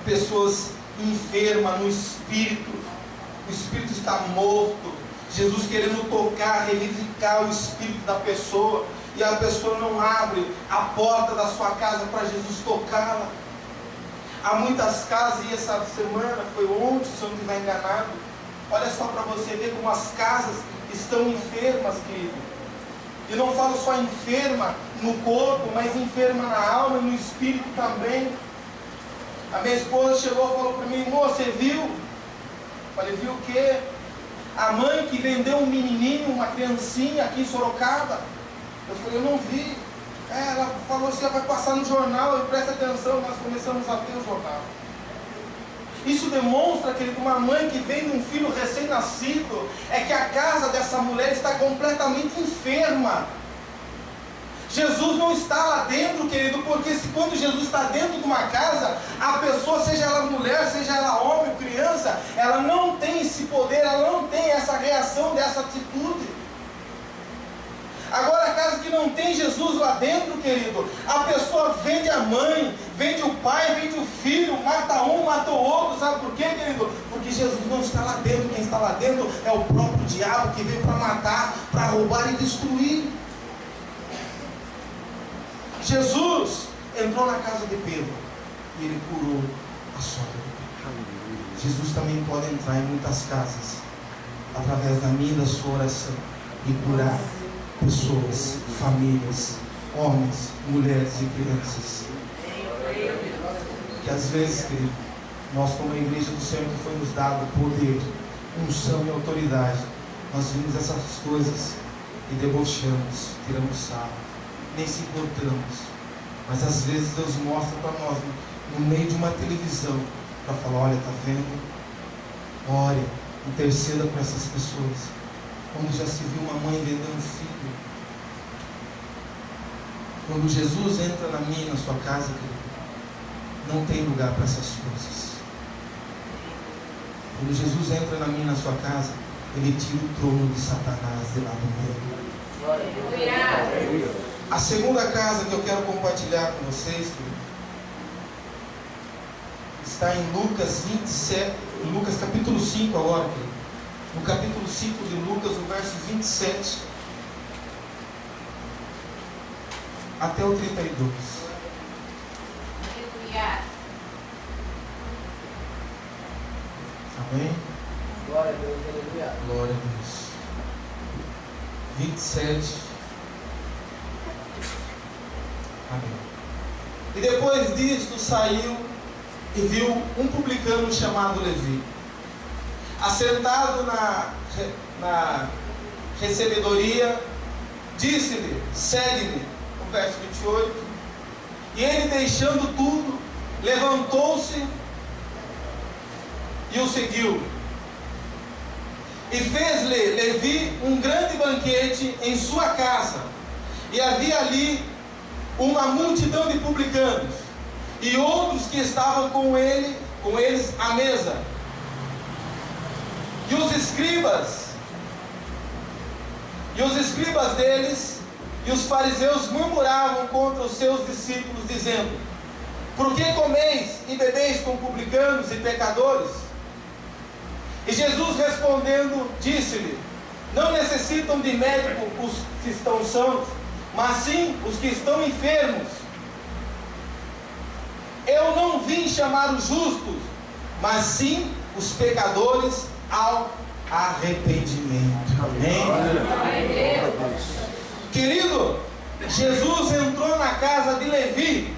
pessoas enfermas no espírito, o espírito está morto. Jesus querendo tocar, revivificar o espírito da pessoa, e a pessoa não abre a porta da sua casa para Jesus tocá-la. Há muitas casas, e essa semana, foi ontem, se eu não estiver enganado, olha só para você ver como as casas estão enfermas, querido. E não falo só enferma no corpo, mas enferma na alma e no espírito também. A minha esposa chegou e falou para mim: moça, você viu? Falei: viu o quê? A mãe que vendeu um menininho, uma criancinha aqui em Sorocaba. Eu falei: eu não vi. Ela falou assim: vai passar no jornal, e presta atenção. Nós começamos a ver o jornal. Isso demonstra, querido, uma mãe que vem de um filho recém-nascido, é que a casa dessa mulher está completamente enferma. Jesus não está lá dentro, querido, porque quando Jesus está dentro de uma casa, a pessoa, seja ela mulher, seja ela homem ou criança, ela não tem esse poder, ela não tem essa reação, dessa atitude. Agora, a casa que não tem Jesus lá dentro, querido, a pessoa vende a mãe, vende o pai, vende o filho, mata um, mata o outro. Sabe por quê, querido? Porque Jesus não está lá dentro. Quem está lá dentro é o próprio diabo, que veio para matar, para roubar e destruir. Jesus entrou na casa de Pedro e ele curou a sogra de Pedro. Jesus também pode entrar em muitas casas através da minha e da sua oração e curar pessoas, famílias, homens, mulheres e crianças. Que às vezes, querido, nós como a igreja do Senhor que foi nos dado poder, unção e autoridade, nós vimos essas coisas e debochamos, tiramos sarro, nem se importamos. Mas às vezes Deus mostra para nós, no meio de uma televisão, para falar: olha, está vendo? Ore, interceda por essas pessoas. Quando já se viu uma mãe vendendo um filho. Quando Jesus entra na minha e na sua casa, não tem lugar para essas coisas. Quando Jesus entra na minha e na sua casa, Ele tira o trono de Satanás de lá do meio. A segunda casa que eu quero compartilhar com vocês, está em Lucas 27, Lucas capítulo 5 agora, no capítulo 5 de Lucas, o verso 27 até o 32. Amém? Glória a Deus, aleluia. Glória a Deus. 27. Amém. E depois disto saiu e viu um publicano chamado Levi, assentado na recebedoria, disse-lhe: segue-me. O verso 28. E ele, deixando tudo, levantou-se e o seguiu. E fez-lhe Levi um grande banquete em sua casa. E havia ali uma multidão de publicanos e outros que estavam com eles à mesa. E os escribas deles e os fariseus murmuravam contra os seus discípulos, dizendo: por que comeis e bebeis com publicanos e pecadores? E Jesus respondendo, disse-lhe: não necessitam de médico os que estão sãos, mas sim os que estão enfermos. Eu não vim chamar os justos, mas sim os pecadores ao arrependimento. Amém? Querido, Jesus entrou na casa de Levi,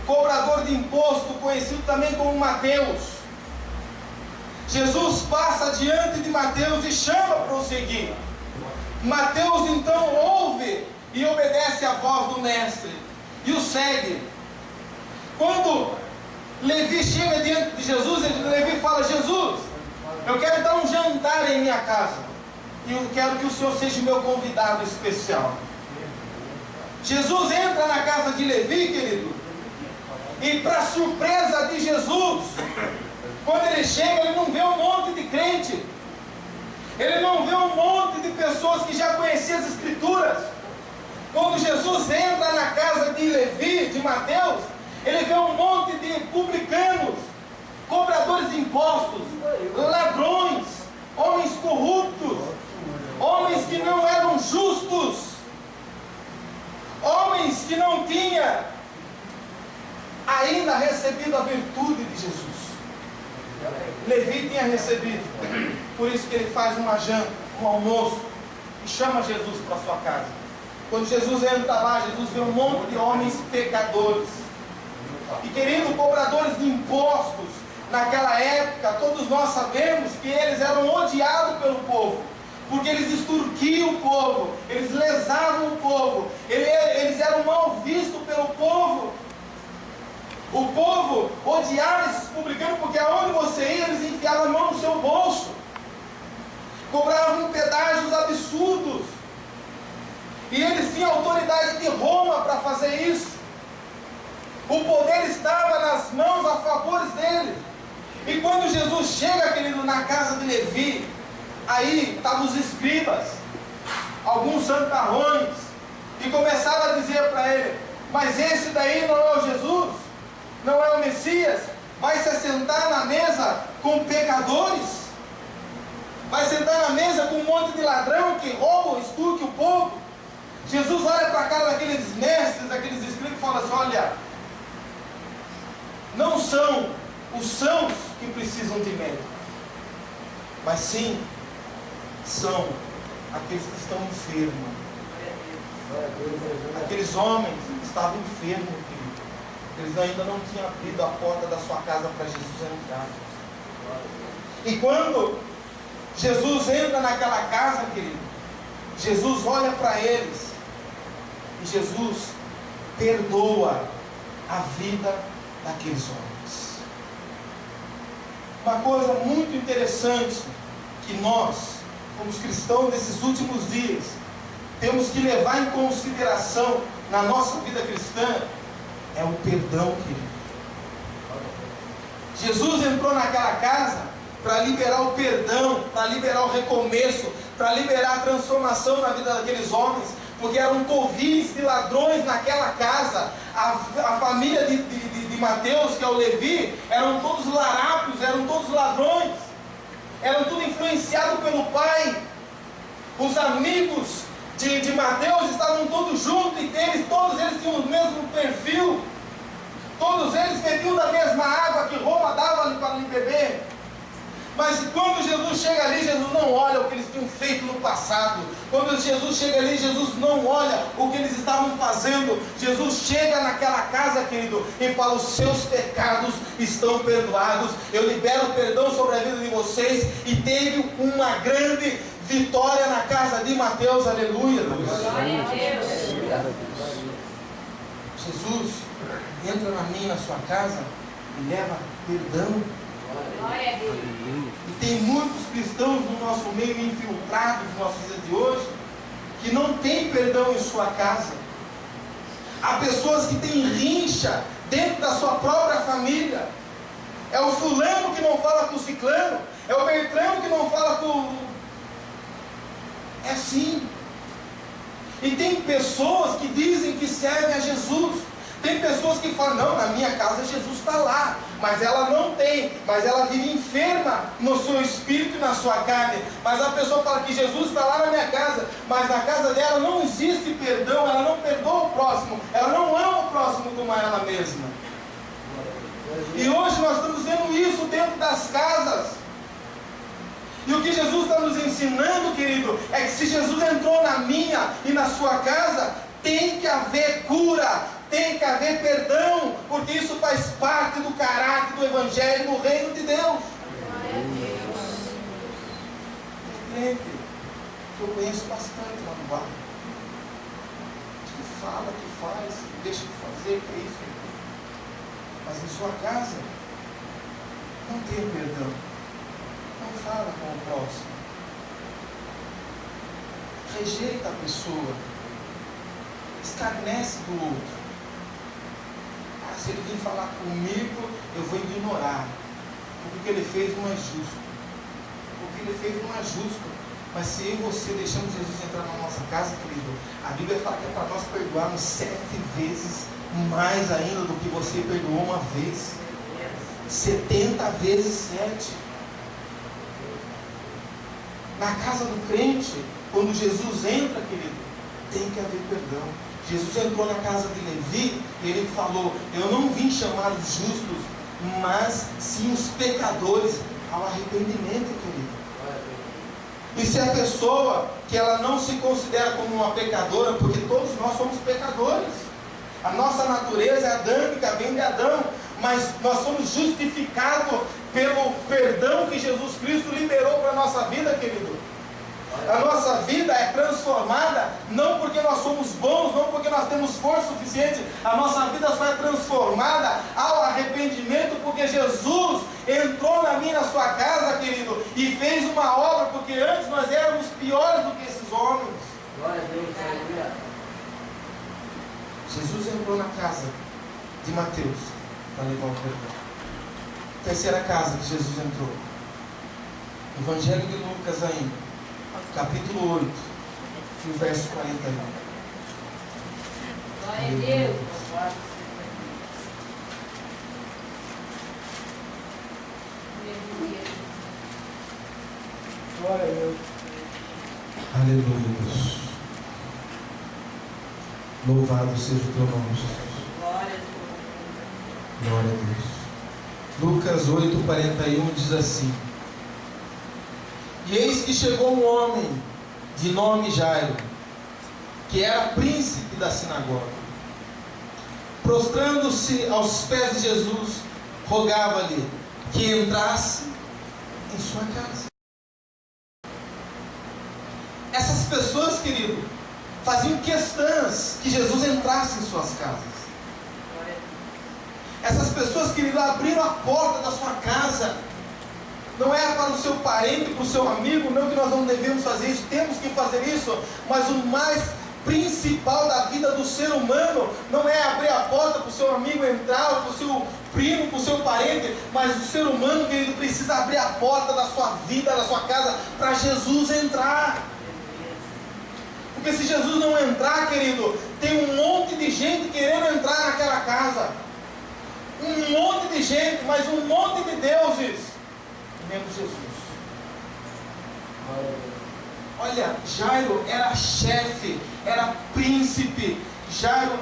cobrador de imposto, conhecido também como Mateus. Jesus passa diante de Mateus e chama para o seguir. Mateus então ouve e obedece à voz do mestre e o segue. Quando Levi chega diante de Jesus, Levi fala: Jesus, eu quero dar um jantar em minha casa e eu quero que o Senhor seja meu convidado especial. Jesus entra na casa de Levi, querido, e para surpresa de Jesus, quando ele chega, ele não vê um monte de crente, ele não vê um monte de pessoas que já conheciam as Escrituras. Quando Jesus entra na casa de Levi, de Mateus, ele vê um monte de publicanos, cobradores de impostos, ladrões, homens corruptos, homens que não eram justos, homens que não tinham ainda recebido a virtude de Jesus. Levi tinha recebido, por isso que ele faz uma janta, um almoço, e chama Jesus para sua casa. Quando Jesus entra lá, Jesus vê um monte de homens pecadores. E querido, cobradores de impostos, naquela época, todos nós sabemos que eles eram odiados pelo povo, porque eles extorquiam o povo, eles lesavam o povo, eles eram mal vistos pelo povo. O povo odiava esses publicanos, porque aonde você ia, eles enfiavam a mão no seu bolso, cobravam pedágios absurdos, e eles tinham autoridade de Roma para fazer isso. O poder estava nas mãos a favor deles. E quando Jesus chega, querido, na casa de Levi, aí estavam os escribas, alguns santarrões, e começaram a dizer para ele: mas esse daí não é o Jesus? Não é o Messias? Vai se assentar na mesa com pecadores? Vai sentar na mesa com um monte de ladrão que roubam, extorquem o povo? Jesus olha para a cara daqueles mestres, daqueles escribas e fala assim: olha, não são os sãos que precisam de médico, mas sim são aqueles que estão enfermos. Aqueles homens que estavam enfermos, querido. Eles ainda não tinham abrido a porta da sua casa para Jesus entrar. E quando Jesus entra naquela casa, querido, Jesus olha para eles e Jesus perdoa a vida daqueles homens. uma coisa muito interessante que nós, como os cristãos desses últimos dias, temos que levar em consideração na nossa vida cristã, é o perdão, querido. Jesus entrou naquela casa para liberar o perdão, para liberar o recomeço, para liberar a transformação na vida daqueles homens, porque eram covis de ladrões naquela casa. A família de Mateus, que é o Levi, eram todos larápios, eram todos ladrões, eram tudo influenciados pelo pai. Os amigos de Mateus estavam todos juntos e todos eles tinham o mesmo perfil, todos eles bebiam da mesma água que Roma dava para lhe beber. Mas quando Jesus chega ali, Jesus não olha o que eles tinham feito no passado. Quando Jesus chega ali, Jesus não olha o que eles estavam fazendo. Jesus chega naquela casa, querido, e fala: os seus pecados estão perdoados, eu libero perdão sobre a vida de vocês. E teve uma grande vitória na casa de Mateus, aleluia. Glória a Deus. Jesus entra na minha, na sua casa e leva perdão. Glória a Deus. E tem muitos cristãos no nosso meio, infiltrados nos nossos dias de hoje, que não tem perdão em sua casa. Há pessoas que têm rincha dentro da sua própria família. É o fulano que não fala com o ciclano, é o Bertrano que não fala com... É assim. E tem pessoas que dizem que servem a Jesus. Tem pessoas que falam: não, na minha casa Jesus está lá, mas ela não tem, mas ela vive enferma no seu espírito e na sua carne. Mas a pessoa fala que Jesus está lá na minha casa, mas na casa dela não existe perdão, ela não perdoa o próximo, ela não ama o próximo como a ela mesma. E hoje nós estamos vendo isso dentro das casas. E o que Jesus está nos ensinando, querido, é que se Jesus entrou na minha e na sua casa, tem que haver cura, tem que haver perdão, porque isso faz parte do caráter do Evangelho, do reino de Deus. Tem crente que eu conheço bastante lá no bairro, que fala, que faz, que deixa de fazer, que é isso, mas em sua casa não tem perdão, não fala com o próximo, rejeita a pessoa, escarnece do outro. Se ele vir falar comigo, eu vou ignorar, porque o que ele fez não é justo. O que ele fez não é justo. Mas se eu e você deixamos Jesus entrar na nossa casa, querido, a Bíblia fala que é para nós perdoarmos 7 vezes mais ainda do que você perdoou uma vez. 70 vezes 7. Na casa do crente, quando Jesus entra, querido, tem que haver perdão. Jesus entrou na casa de Levi e ele falou: eu não vim chamar os justos, mas sim os pecadores ao arrependimento, querido. E se a pessoa que ela não se considera como uma pecadora, porque todos nós somos pecadores, a nossa natureza é adâmica, vem de Adão, mas nós somos justificados pelo perdão que Jesus Cristo liberou para a nossa vida, querido. A nossa vida é transformada não porque nós somos bons, não porque nós temos força suficiente. A nossa vida só é transformada ao arrependimento, porque Jesus entrou na minha e na sua casa, querido, e fez uma obra, porque antes nós éramos piores do que esses homens. Glória a Deus, aleluia. Jesus entrou na casa de Mateus para levar o perdão. Terceira casa que Jesus entrou, Evangelho de Lucas ainda, capítulo 8, e o verso 41. Glória a Deus. Glória a Deus. Aleluia, Deus. Louvado seja o teu nome, Jesus. Glória a Deus. Lucas 8, 41 diz assim: e eis que chegou um homem de nome Jairo, que era príncipe da sinagoga. Prostrando-se aos pés de Jesus, rogava-lhe que entrasse em sua casa. Essas pessoas, querido, faziam questões que Jesus entrasse em suas casas. Essas pessoas, querido, abriram a porta da sua casa não é para o seu parente, para o seu amigo, não que nós não devemos fazer isso, temos que fazer isso, mas o mais principal da vida do ser humano não é abrir a porta para o seu amigo entrar, para o seu primo, para o seu parente, mas o ser humano, querido, precisa abrir a porta da sua vida, da sua casa, para Jesus entrar. Porque se Jesus não entrar, querido, tem um monte de gente querendo entrar naquela casa. Um monte de gente, mas um monte de deuses, menos Jesus. Olha, Jairo era chefe, era príncipe, Jairo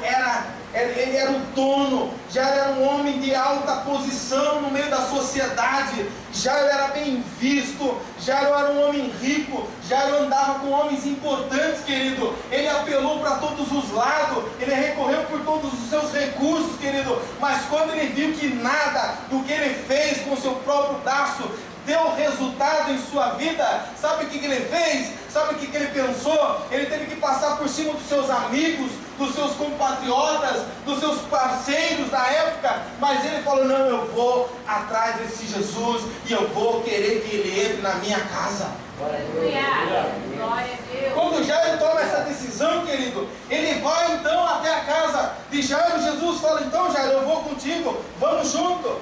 ele era o dono, Jairo era um homem de alta posição no meio da sociedade, Jairo era bem visto, Jairo era um homem rico, Jairo andava com homens importantes, querido, ele apelou para todos os lados, ele recorreu por todos os seus recursos, querido, mas quando ele viu que nada do que ele fez com o seu próprio braço deu resultado em sua vida, sabe o que ele fez? Sabe o que ele pensou? Ele teve que passar por cima dos seus amigos, dos seus compatriotas, dos seus parceiros da época, mas ele falou, não, eu vou atrás desse Jesus e eu vou querer que ele entre na minha casa. Glória a Deus. Quando Jairo toma essa decisão, querido, ele vai então até a casa de Jairo. Jesus fala, então Jairo, eu vou contigo, vamos junto.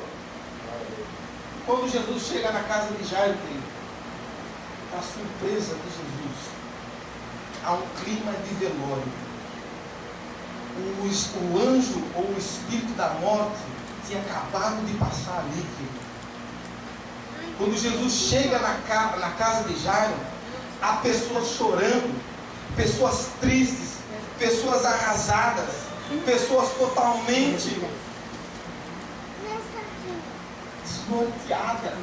Quando Jesus chega na casa de Jairo, querido, para surpresa de Jesus, há um clima de velório. O anjo ou o espírito da morte tinha acabado de passar ali, querido. Quando Jesus chega na casa de Jairo, há pessoas chorando, pessoas tristes, pessoas arrasadas, pessoas totalmente desnorteada,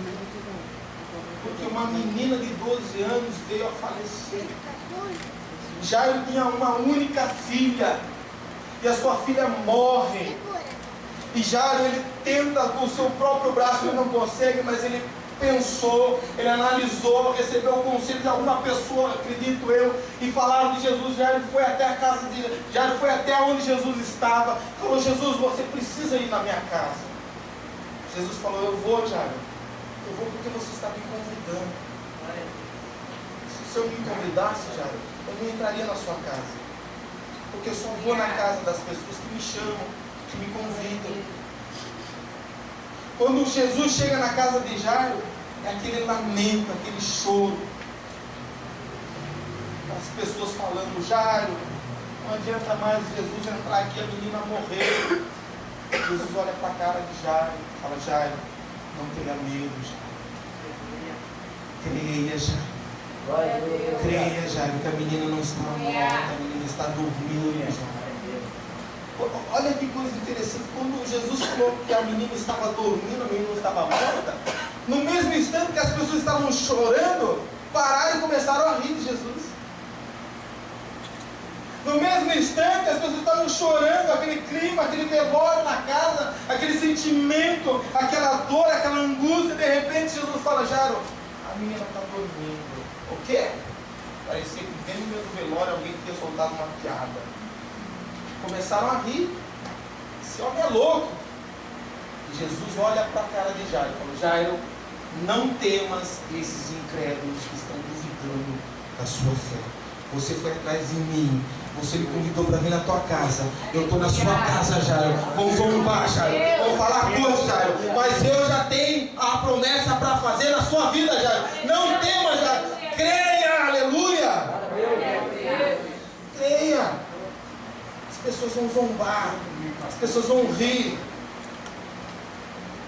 porque uma menina de 12 anos veio a falecer. Jairo tinha uma única filha e a sua filha morre. E Jairo, ele tenta com o seu próprio braço, ele não consegue, mas ele pensou, ele analisou, recebeu o conselho de alguma pessoa, acredito eu, e falaram de Jesus. Jairo foi até a casa de Jairo, foi até onde Jesus estava, falou, Jesus, você precisa ir na minha casa. Jesus falou, eu vou, Jairo, eu vou porque você está me convidando. Se eu me convidasse, Jairo, eu não entraria na sua casa, porque eu só vou na casa das pessoas que me chamam, que me convidam. Quando Jesus chega na casa de Jairo, é aquele lamento, aquele choro, as pessoas falando, Jairo, não adianta mais Jesus entrar aqui, a menina morreu. Jesus olha para a cara de Jairo e fala, Jairo, não tenha medo, Jairo. Creia, Jairo. Creia, Jairo, que a menina não está morta, a menina está dormindo, Jairo. Olha que coisa interessante, quando Jesus falou que a menina estava dormindo, a menina estava morta, no mesmo instante que as pessoas estavam chorando, pararam e começaram a rir de Jesus. No mesmo instante, as pessoas estavam chorando, aquele clima, aquele velório na casa, aquele sentimento, aquela dor, aquela angústia. De repente, Jesus fala, Jairo, a menina está dormindo. O quê? Parecia que dentro do meio do velório alguém tinha soltado uma piada. Começaram a rir. Esse homem é louco. E Jesus olha para a cara de Jairo e falou, Jairo, não temas esses incrédulos que estão duvidando da sua fé. Você foi atrás de mim. Você me convidou para vir na tua casa. Eu estou na sua casa, Jairo. Vamos zombar, Jairo. Vamos falar coisas, Jairo. Mas eu já tenho a promessa para fazer na sua vida, Jairo. Não temas, Jairo. Creia, aleluia. Creia. As pessoas vão zombar. As pessoas vão rir.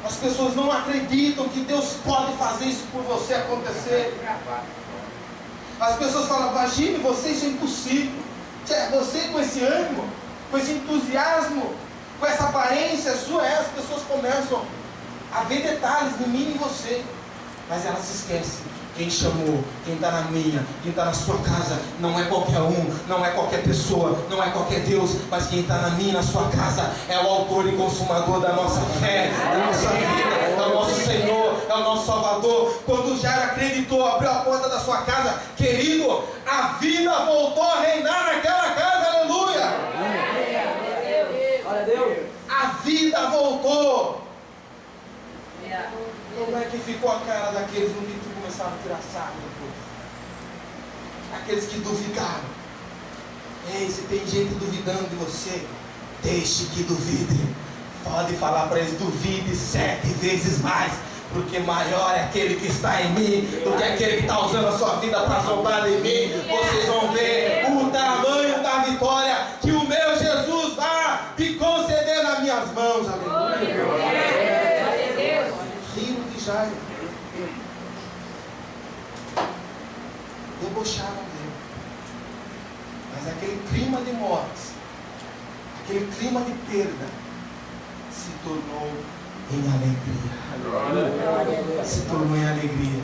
As pessoas não acreditam que Deus pode fazer isso por você acontecer. As pessoas falam, imagine você, isso é impossível. Você com esse ânimo, com esse entusiasmo, com essa aparência sua, as pessoas começam a ver detalhes de mim e você. Mas elas se esquecem. Quem chamou, quem está na minha, quem está na sua casa, não é qualquer um, não é qualquer pessoa, não é qualquer Deus, mas quem está na minha, na sua casa, é o autor e consumador da nossa fé, da nossa vida, é o nosso Senhor, é o nosso Salvador. Quando Jairo acreditou, abriu a porta da sua casa, querido, a vida voltou a reinar naquela casa, aleluia! Glória a Deus! A vida voltou. Como é que ficou a cara daqueles no que tu começaram a tirar sarro depois? Aqueles que duvidaram. Ei, se tem gente duvidando de você, deixe que duvide. Pode falar para eles, duvide 7 vezes mais, porque maior é aquele que está em mim do que aquele que está usando a sua vida para zombar de mim. Vocês vão ver o tamanho da vitória que o meu Jesus vai te conceder nas minhas mãos. Aleluia. Riram de Jairo, debocharam dele, mas aquele clima de morte, aquele clima de perda se tornou em alegria. Se tornou em alegria.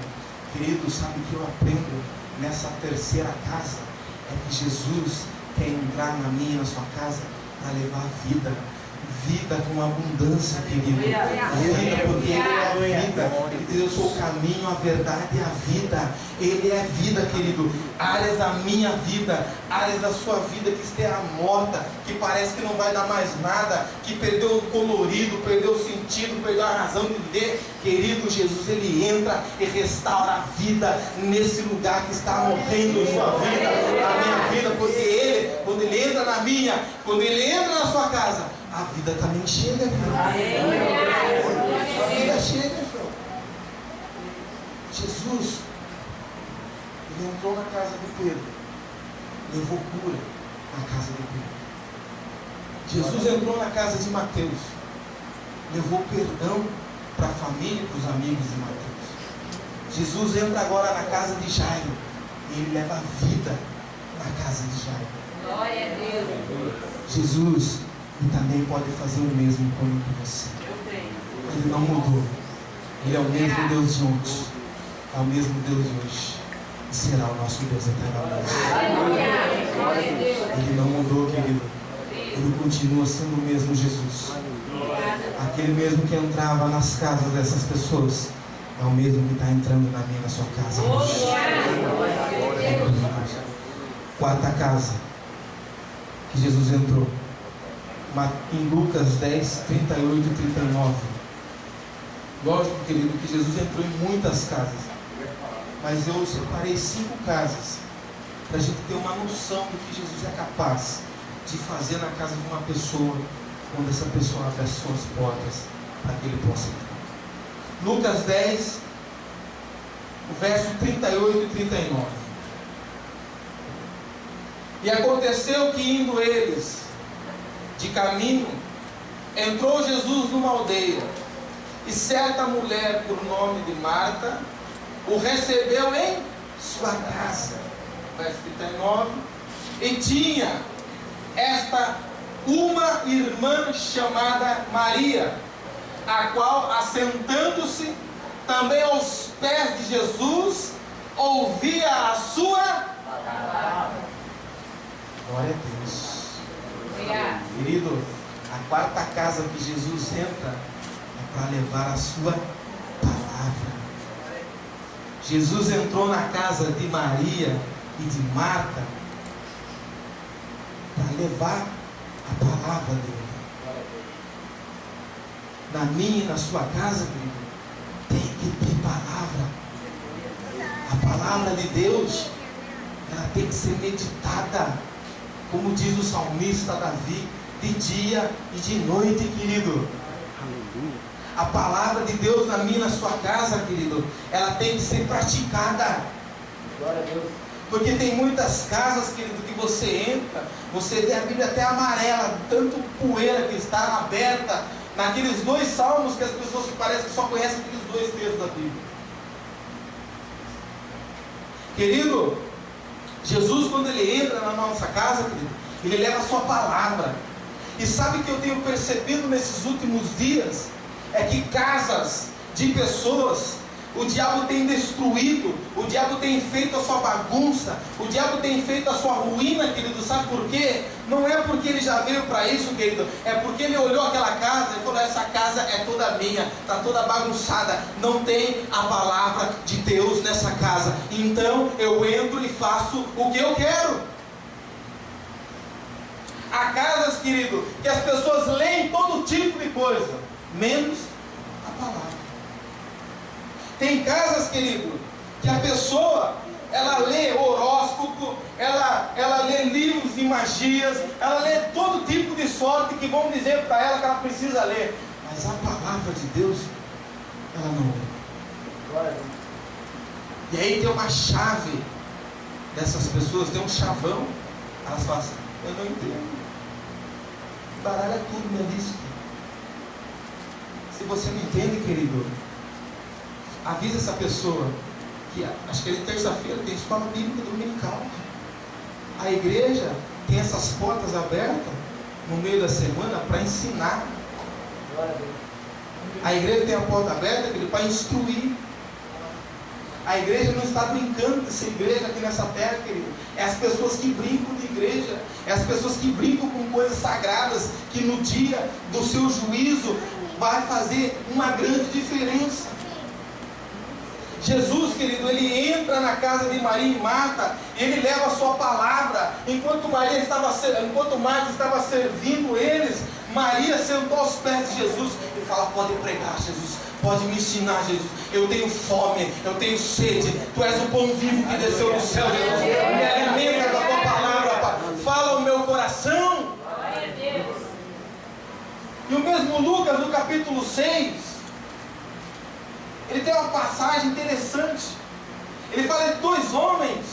Querido, sabe o que eu aprendo nessa terceira casa? É que Jesus quer entrar na minha e na sua casa para levar vida. Vida com abundância, querido. Vida, porque Ele é a vida. Ele diz, eu sou o caminho, a verdade e a vida. Ele é vida, querido. Áreas da minha vida, áreas da sua vida que esteja morta, que parece que não vai dar mais nada, que perdeu o colorido, perdeu o sentido, perdeu a razão de viver. Querido, Jesus, Ele entra e restaura a vida nesse lugar que está morrendo em sua vida, na minha vida, porque Ele, quando Ele entra na minha, quando Ele entra na sua casa, a vida também chega, viu? A vida chega, João. Jesus, Ele entrou na casa de Pedro, levou cura na casa de Pedro. Jesus entrou na casa de Mateus, levou perdão para a família e para os amigos de Mateus. Jesus entra agora na casa de Jairo e Ele leva a vida na casa de Jairo. Glória a Deus. Jesus, Ele também pode fazer o mesmo com você. Ele não mudou. Ele é o mesmo Deus de ontem, é o mesmo Deus de hoje e será o nosso Deus eternamente. Ele não mudou, querido. Ele continua sendo o mesmo Jesus. Aquele mesmo que entrava nas casas dessas pessoas é o mesmo que está entrando na minha e na sua casa hoje. Quarta casa que Jesus entrou, em Lucas 10, 38 e 39. Lógico, querido, que Jesus entrou em muitas casas, mas eu separei 5 casas para a gente ter uma noção do que Jesus é capaz de fazer na casa de uma pessoa, quando essa pessoa abre as suas portas para que ele possa entrar. Lucas 10, o verso 38 e 39. E aconteceu que, indo eles de caminho, entrou Jesus numa aldeia, e certa mulher, por nome de Marta, o recebeu em sua casa. Verso 39. E tinha esta uma irmã chamada Maria, a qual, assentando-se também aos pés de Jesus, ouvia a sua palavra. Glória a Deus. Querido, a quarta casa que Jesus entra é para levar a sua palavra. Jesus entrou na casa de Maria e de Marta para levar a palavra dele. Na minha e na sua casa, querido, tem que ter palavra. A palavra de Deus, ela tem que ser meditada, como diz o salmista Davi, de dia e de noite, querido. A palavra de Deus na minha e na sua casa, querido, ela tem que ser praticada. Glória a Deus. Porque tem muitas casas, querido, que você entra, você vê a Bíblia até amarela, tanto poeira que está aberta, naqueles 2 salmos que as pessoas parecem que só conhecem aqueles 2 textos da Bíblia. Querido, Jesus, quando Ele entra na nossa casa, querido, Ele leva a sua palavra. E sabe o que eu tenho percebido nesses últimos dias? É que casas de pessoas, o diabo tem destruído, o diabo tem feito a sua bagunça, o diabo tem feito a sua ruína, querido. Sabe por quê? Não é porque ele já veio para isso, querido, é porque ele olhou aquela casa e falou: essa casa é toda minha, está toda bagunçada, não tem a palavra de Deus nessa casa, então eu entro e faço o que eu quero. Há casas, querido, que as pessoas leem todo tipo de coisa, menos a palavra. Tem casas, querido, que a pessoa, ela lê horóscopo, ela lê livros de magias, ela lê todo tipo de sorte que vão dizer para ela que ela precisa ler. Mas a palavra de Deus, ela não lê. E aí tem uma chave dessas pessoas, tem um chavão. Elas falam assim, eu não entendo. Baralha tudo minha lista. Se você não entende, querido, avisa essa pessoa que acho que terça-feira tem escola bíblica dominical. A igreja tem essas portas abertas no meio da semana para ensinar. A igreja tem a porta aberta, querido, para instruir. A igreja não está brincando de ser igreja aqui nessa terra, querido. É as pessoas que brincam de igreja. É as pessoas que brincam com coisas sagradas, que no dia do seu juízo vai fazer uma grande diferença. Jesus, querido, ele entra na casa de Maria e Marta, ele leva a sua palavra. Enquanto Marta estava servindo eles, Maria sentou aos pés de Jesus e fala, pode pregar, Jesus, pode me ensinar, Jesus, eu tenho fome, eu tenho sede, tu és o pão vivo que desceu do céu, Jesus, me alimenta da tua palavra, Pai. Fala o meu coração. E o mesmo Lucas, no capítulo 6, ele tem uma passagem interessante. Ele fala de dois homens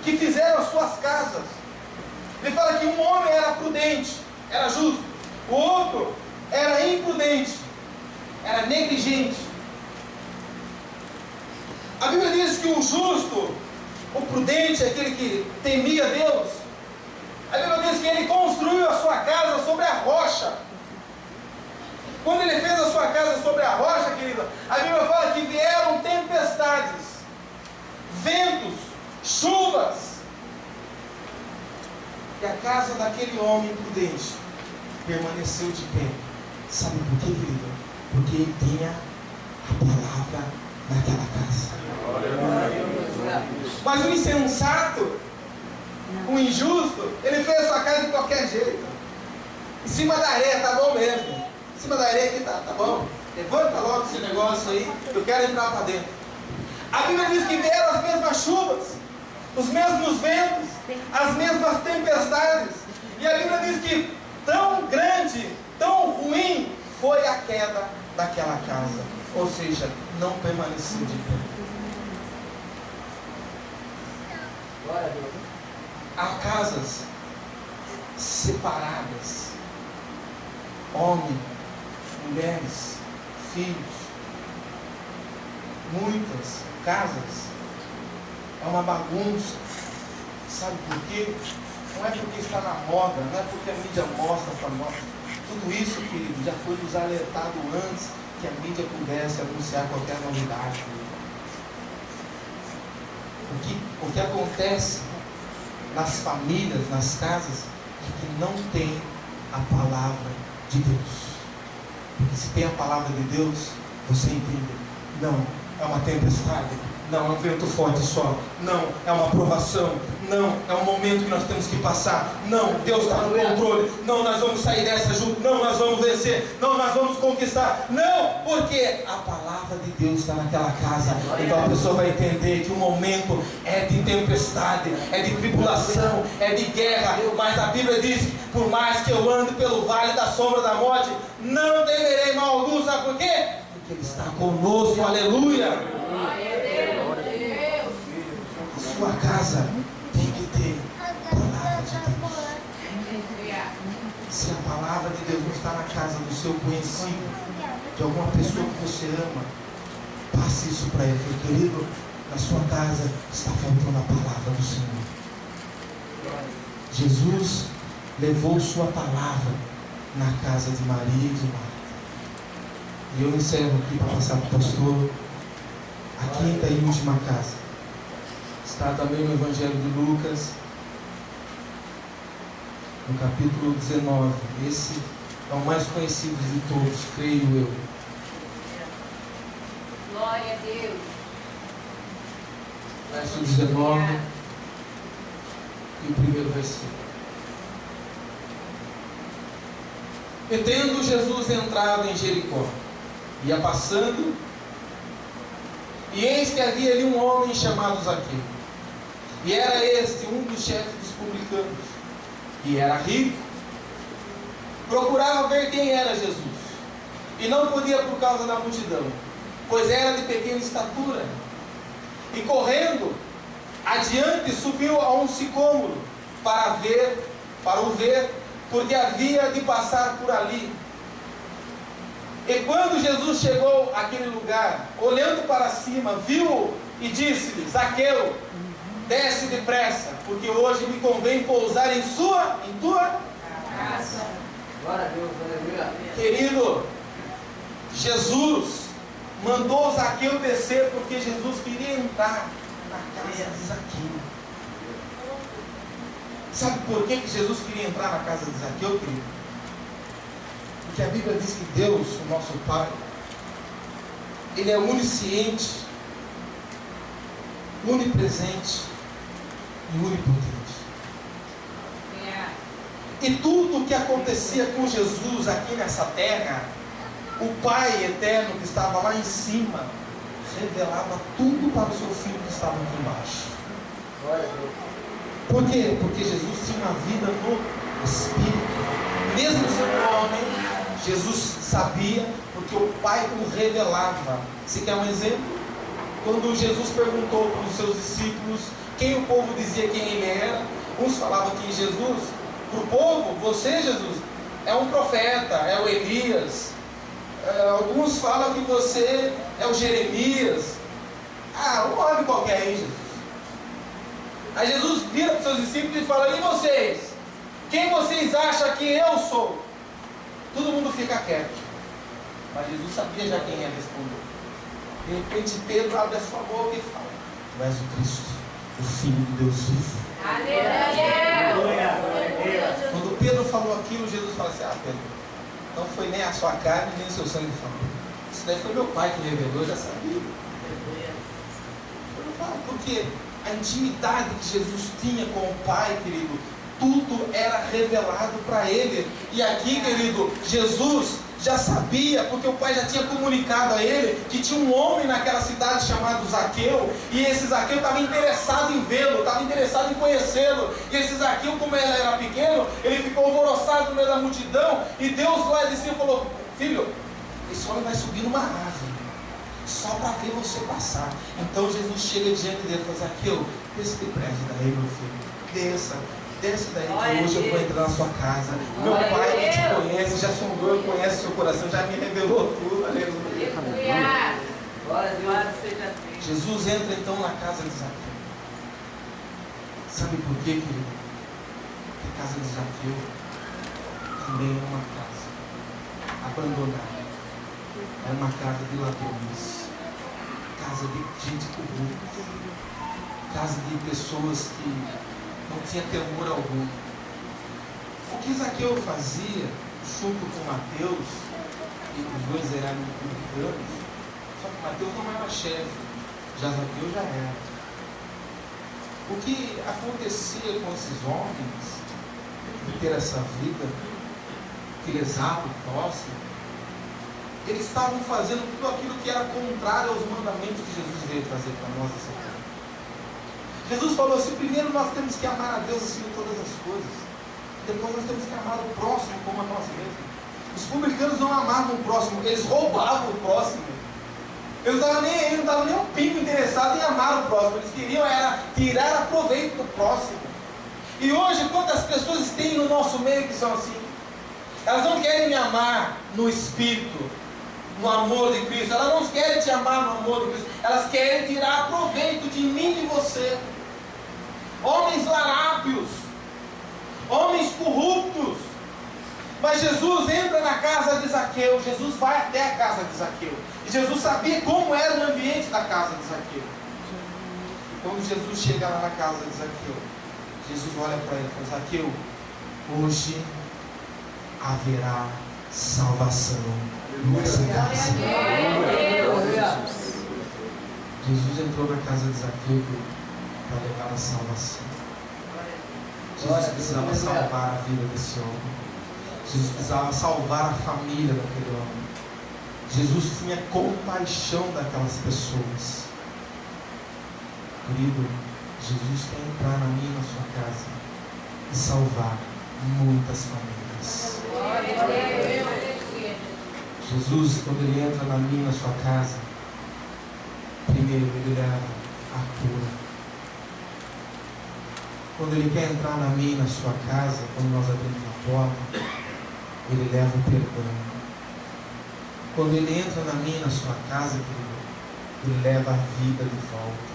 que fizeram as suas casas. Ele fala que um homem era prudente, era justo. O outro era imprudente, era negligente. A Bíblia diz que o justo, o prudente, aquele que temia Deus, a Bíblia diz que ele construiu a sua casa sobre a rocha. Quando ele fez a sua casa sobre a rocha, querido, a Bíblia fala que vieram tempestades, ventos, chuvas, e a casa daquele homem prudente permaneceu de pé. Sabe por quê, querido? Porque ele tinha a palavra naquela casa. Mas o insensato, o injusto, ele fez a sua casa de qualquer jeito. Em cima da areia, tá bom mesmo. Em cima da areia aqui tá bom. Levanta logo esse negócio aí, eu quero entrar para dentro. A Bíblia diz que vieram as mesmas chuvas, os mesmos ventos, as mesmas tempestades. E a Bíblia diz que tão grande, tão ruim foi a queda daquela casa. Ou seja, não permaneceu de pé. Glória a Deus. Há casas separadas. Homens, mulheres, filhos. Muitas casas. É uma bagunça. Sabe por quê? Não é porque está na moda, não é porque a mídia mostra para nós. Tudo isso, querido, já foi nos alertado antes que a mídia pudesse anunciar qualquer novidade. O que acontece nas famílias, nas casas, é que não tem a palavra de Deus. Porque se tem a palavra de Deus, você entende. Não, é uma tempestade. Não, é um vento forte só. Não, é uma provação. Não, é um momento que nós temos que passar. Não, Deus está no controle. Não, nós vamos sair dessa junto. Não, nós vamos vencer. Não, nós vamos conquistar. Não, porque a palavra de Deus está naquela casa. Então a pessoa vai entender que o momento é de tempestade, é de tribulação, é de guerra. Mas a Bíblia diz, por mais que eu ande pelo vale da sombra da morte, não temerei mal algum. Sabe por quê? Porque Ele está conosco. Aleluia. A sua casa tem que ter a palavra de Deus. Se a palavra de Deus não está na casa do seu conhecido, de alguma pessoa que você ama, passe isso para ele. Querido, na sua casa está faltando a palavra do Senhor. Jesus levou sua palavra na casa de Maria e de Marta. E eu encerro aqui para passar para o pastor a quinta e última casa. Está também no Evangelho de Lucas, no capítulo 19. Esse é o mais conhecido de todos, creio eu. Glória a Deus. Verso 19 e o primeiro versículo. E tendo Jesus entrado em Jericó, ia passando E eis que havia ali um homem chamado Zaqueu. E era este um dos chefes dos publicanos. E era rico. Procurava ver quem era Jesus. E não podia por causa da multidão, pois era de pequena estatura. E correndo adiante, subiu a um sicômoro para o ver, porque havia de passar por ali. E quando Jesus chegou àquele lugar, olhando para cima, viu-o e disse-lhe: Zaqueu, desce depressa, porque hoje me convém pousar em tua casa. Glória a Deus, aleluia. Querido, Jesus mandou Zaqueu descer porque Jesus queria entrar na casa de Zaqueu. Sabe por que Jesus queria entrar na casa de Zaqueu, querido? Porque a Bíblia diz que Deus, o nosso Pai, Ele é onisciente, onipresente e onipotente. E tudo o que acontecia com Jesus aqui nessa terra, o Pai eterno que estava lá em cima revelava tudo para o seu filho que estava aqui embaixo. Por quê? Porque Jesus tinha uma vida no Espírito. Mesmo sendo homem, Jesus sabia, porque o Pai o revelava. Você quer um exemplo? Quando Jesus perguntou para os seus discípulos quem o povo dizia quem ele era, uns falavam que Jesus, para o povo, você, Jesus, é um profeta, é o Elias. Alguns falam que você é o Jeremias. Um homem qualquer aí, Jesus. Aí Jesus vira para os seus discípulos e fala: e vocês? Quem vocês acham que eu sou? Todo mundo fica quieto. Mas Jesus sabia já quem ia responder. De repente Pedro abre a sua boca e fala: tu és o Cristo, o Filho de Deus vivo. Aleluia. Quando Pedro falou aquilo, Jesus falou assim: Pedro, não foi nem a sua carne, nem o seu sangue que falou. Isso daí foi meu Pai que revelou, eu já sabia. Porque a intimidade que Jesus tinha com o Pai, querido, tudo era revelado para ele. E aqui, querido, Jesus já sabia, porque o Pai já tinha comunicado a ele que tinha um homem naquela cidade chamado Zaqueu, e esse Zaqueu estava interessado em vê-lo, estava interessado em conhecê-lo. E esse Zaqueu, como ele era pequeno, ele ficou alvoroçado no meio da multidão, e Deus lá de cima falou: filho, esse homem vai subir numa árvore só para ver você passar. Então Jesus chega diante dele e fala: Zaqueu, desce depressa daí, meu filho, desce daí, que hoje eu vou entrar na sua casa. Meu Pai que te conhece, já sondou, conhece o seu coração, já me revelou tudo. Aleluia. Glória a Deus seja. Jesus entra então na casa de Zaqueu. Sabe por quê, querido? Porque a casa de Zaqueu também é uma casa abandonada. É uma casa de ladrões, casa de gente corrupta, casa de pessoas que não tinha temor algum. O que Zaqueu fazia, junto com Mateus, e os dois eram publicanos, só que Mateus não era chefe, já Zaqueu já era. O que acontecia com esses homens, de ter essa vida, aquele exato próximo, eles estavam fazendo tudo aquilo que era contrário aos mandamentos que Jesus veio trazer para nós essa terra. Jesus falou assim: primeiro nós temos que amar a Deus acima de todas as coisas, depois nós temos que amar o próximo como a nós mesmos. Os publicanos não amavam o próximo, eles roubavam o próximo. Eles não estavam nem um pingo interessados em amar o próximo, eles queriam era tirar proveito do próximo. E hoje, quantas pessoas tem no nosso meio que são assim? Elas não querem me amar no Espírito, no amor de Cristo. Elas não querem te amar no amor de Cristo. Elas querem tirar proveito de mim e de você. Homens larápios, homens corruptos. Mas Jesus entra na casa de Zaqueu. Jesus vai até a casa de Zaqueu. E Jesus sabia como era o ambiente da casa de Zaqueu. E quando Jesus chega lá na casa de Zaqueu, Jesus olha para ele e fala: Zaqueu, hoje haverá salvação nessa casa. Jesus entrou na casa de Zaqueu para levar a salvação. Jesus precisava salvar a vida desse homem. Jesus precisava salvar a família daquele homem. Jesus tinha compaixão daquelas pessoas. Querido, Jesus quer entrar na minha e na sua casa e salvar muitas famílias. Jesus, quando Ele entra na minha e na sua casa, primeiro Ele leva a cura. Quando Ele quer entrar na minha e na sua casa, quando nós abrimos a porta, Ele leva o perdão. Quando Ele entra na minha e na sua casa, querido, Ele leva a vida de volta.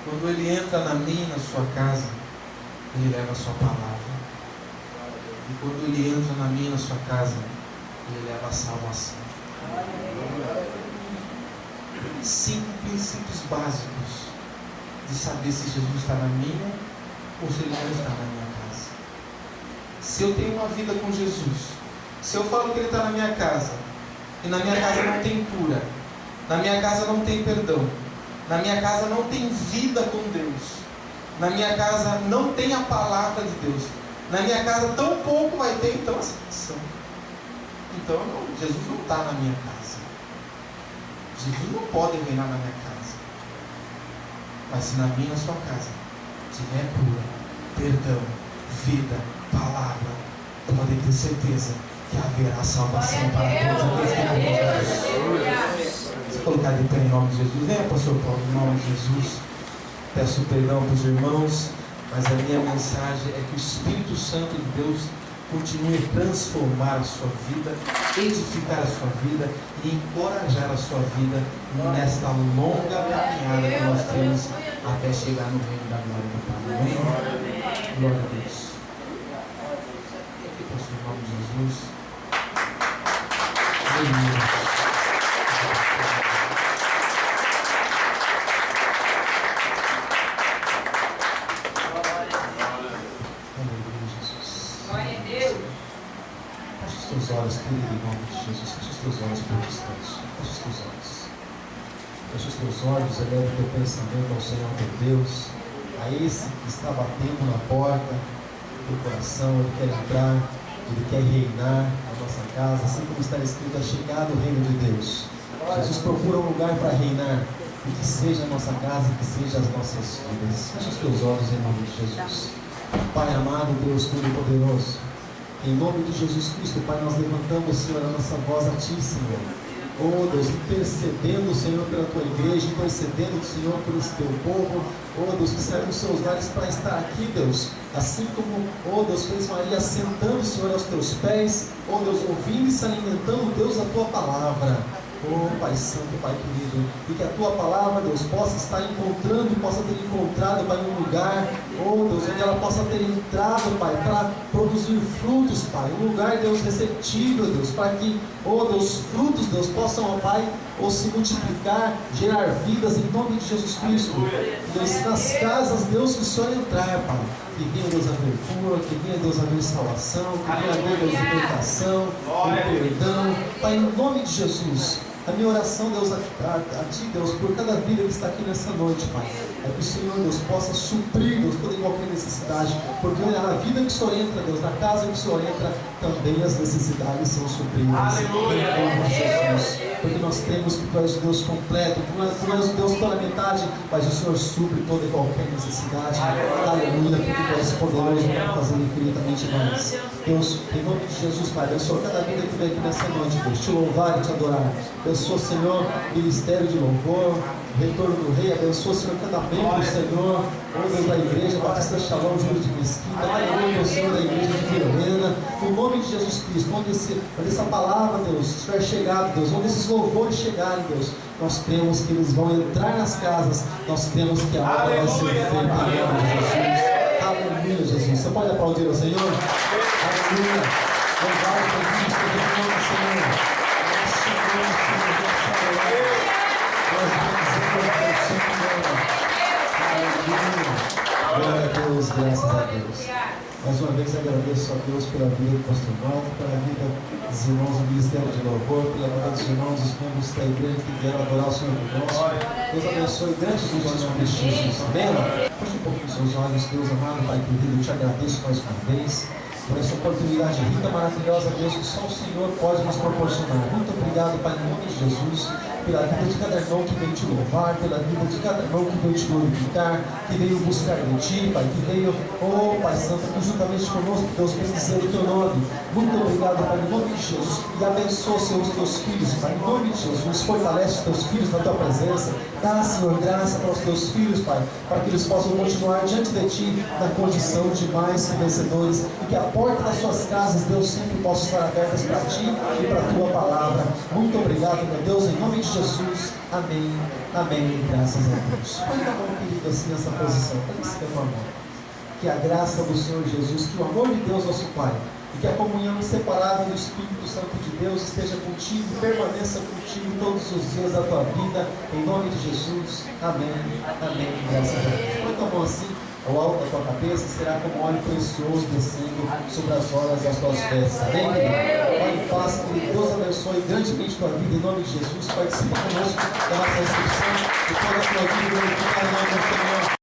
Quando Ele entra na minha e na sua casa, Ele leva a sua palavra. E quando Ele entra na minha e na sua casa, Ele leva a salvação. 5 princípios básicos de saber se Jesus está na minha ou se Ele não está na minha casa. Se eu tenho uma vida com Jesus, se eu falo que Ele está na minha casa, e na minha casa não tem cura, na minha casa não tem perdão, na minha casa não tem vida com Deus, na minha casa não tem a palavra de Deus, na minha casa tão pouco vai ter então a salvação. Então Jesus não está na minha casa. Jesus não pode reinar na minha casa. Mas se na minha e na sua casa tiver cura, perdão, vida, palavra, pode ter certeza que haverá salvação para todos aqueles que Deus. Se colocar de pé em nome de Jesus, venha, pastor Paulo, em nome de Jesus. Peço perdão para os irmãos, mas a minha mensagem é que o Espírito Santo de Deus continue a transformar a sua vida, edificar a sua vida e encorajar a sua vida nesta longa caminhada que nós temos até chegar no reino da glória do Pai. Amém? Glória a Deus. Aqui, pastor, em nome de Jesus. Aleluia. Feche os olhos, querido, em nome de Jesus. Feche os teus olhos por distante. Feche os teus olhos. Feche os teus olhos, eleva o teu pensamento ao Senhor teu Deus, a esse que está batendo na porta do coração. Ele quer entrar, Ele quer reinar na nossa casa, assim como está escrito: é chegado o reino de Deus. Jesus procura um lugar para reinar, e que seja a nossa casa, que seja as nossas vidas. Feche os teus olhos em nome de Jesus. Pai amado, Deus Todo-Poderoso, em nome de Jesus Cristo, Pai, nós levantamos, Senhor, a nossa voz a Ti, Senhor. Oh Deus, intercedendo, Senhor, pela Tua igreja, intercedendo, Senhor, por esse Teu povo. Oh Deus, que saíram dos seus lares para estar aqui, Deus. Assim como, oh Deus, fez Maria sentando, Senhor, aos Teus pés. Oh Deus, ouvindo e se alimentando, Deus, a Tua palavra. Oh Pai Santo, Pai querido, e que a Tua palavra, Deus, possa estar encontrando e possa ter encontrado, Pai, um lugar, oh Deus, onde ela possa ter entrado, Pai, para produzir frutos, Pai, um lugar, Deus, receptível, Deus, para que, oh Deus, frutos, Deus, possam, ó Pai, ou se multiplicar, gerar vidas em nome de Jesus Cristo. Deus, nas casas, Deus, que o Senhor entrar, Pai, que venha, Deus, a ver cura, que venha, Deus, a ver salvação, que venha, Deus, libertação, perdão, Pai, em nome de Jesus. A minha oração, Deus, a Ti, Deus, por cada vida que está aqui nessa noite, Pai, é que o Senhor, Deus, possa suprir, Deus, toda e qualquer necessidade, porque na vida que o Senhor entra, Deus, na casa que o Senhor entra, também as necessidades são supridas. Aleluia! Em nome de Jesus, porque nós cremos que Tu és o Deus completo, Tu és o Deus pela metade, mas o Senhor supre toda e qualquer necessidade. Aleluia! Porque Tu és poderoso para fazer infinitamente mais. Deus, em nome de Jesus, Pai, abençoa cada vida que vem aqui nessa noite, Deus, Te louvar e Te adorar. Abençoa, Senhor, ministério de louvor, retorno do Rei. Abençoa, Senhor, cada membro, Senhor, oh Deus, da igreja Batista Shalom, Júlio de Mesquita. Aleluia, Senhor, da igreja de Vilhena. No nome de Jesus Cristo, onde essa palavra, Deus, estiver chegado, Deus, onde esses louvores chegarem, Deus, nós cremos que eles vão entrar nas casas. Nós cremos que a obra vai ser feita em nome de Jesus. Aleluia, Jesus. Você pode aplaudir ao Senhor? Aleluia. Louvado por Cristo, que nome, Senhor. Glória a Deus, graças a Deus. Mais uma vez agradeço a Deus pela vida do pastor Walter, pela vida dos irmãos do Ministério de Louvor, pela vida dos irmãos, dos membros da igreja que vieram adorar o Senhor conosco. Deus abençoe grandemente os nossos Jesus. Amém? Feche um pouco os seus olhos, Deus amado, Pai querido, eu te agradeço mais uma vez. por essa oportunidade rica, maravilhosa, Deus, que só o Senhor pode nos proporcionar. Muito obrigado, Pai, em nome de Jesus, pela vida de cada irmão que veio te louvar, pela vida de cada irmão que veio te glorificar, que veio buscar de ti, Pai, que veio, oh Pai Santo, que juntamente conosco, Deus, bendizer o teu nome. Muito obrigado, Pai, em nome de Jesus, e abençoa, Senhor, os teus filhos, Pai, em nome de Jesus, fortalece os teus filhos na tua presença, dá, Senhor, graça para os teus filhos, Pai, para que eles possam continuar diante de ti na condição de mais que vencedores, e que a porta das suas casas, Deus, sempre possa estar abertas para ti e para a tua palavra. Muito obrigado, meu Deus, em nome de Jesus. Amém. Amém. Graças a Deus. Põe a mão, querido, assim nessa posição. Põe esse teu amor. Que a graça do Senhor Jesus, que o amor de Deus, nosso Pai, e que a comunhão inseparável do Espírito Santo de Deus esteja contigo, permaneça contigo todos os dias da tua vida, em nome de Jesus. Amém. Amém. Graças a Deus. Põe a mão assim ao alto da tua cabeça, será como óleo precioso descendo sobre as horas das tuas vestes. Amém, querido? Pai, em paz, que Deus abençoe grandemente tua vida, em nome de Jesus. Participa conosco da nossa inscrição e toda a tua vida glorificada em nome do Senhor.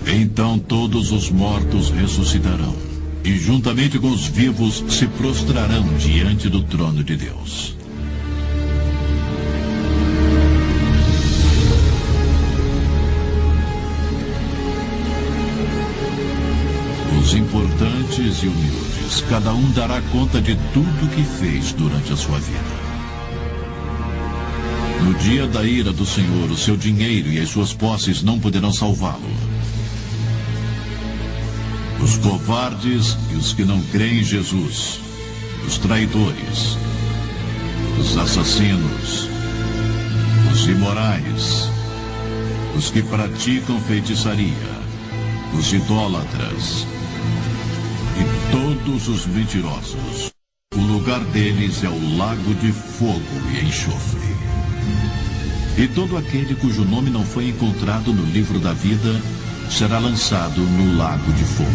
Então todos os mortos ressuscitarão, e juntamente com os vivos se prostrarão diante do trono de Deus. Os importantes e humildes, cada um dará conta de tudo que fez durante a sua vida. No dia da ira do Senhor, o seu dinheiro e as suas posses não poderão salvá-lo. Os covardes e os que não creem em Jesus, os traidores, os assassinos, os imorais, os que praticam feitiçaria, os idólatras e todos os mentirosos. O lugar deles é o lago de fogo e enxofre. E todo aquele cujo nome não foi encontrado no livro da vida será lançado no lago de fogo.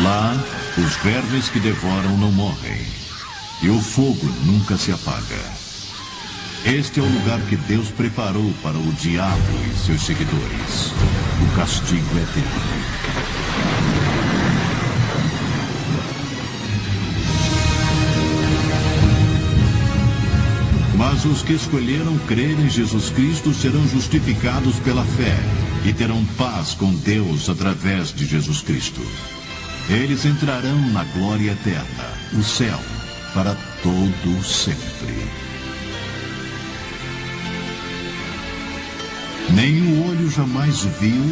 Lá, os vermes que devoram não morrem, e o fogo nunca se apaga. Este é o lugar que Deus preparou para o diabo e seus seguidores, o castigo eterno. Mas os que escolheram crer em Jesus Cristo serão justificados pela fé e terão paz com Deus através de Jesus Cristo. Eles entrarão na glória eterna, o céu, para todo sempre. Nenhum olho jamais viu,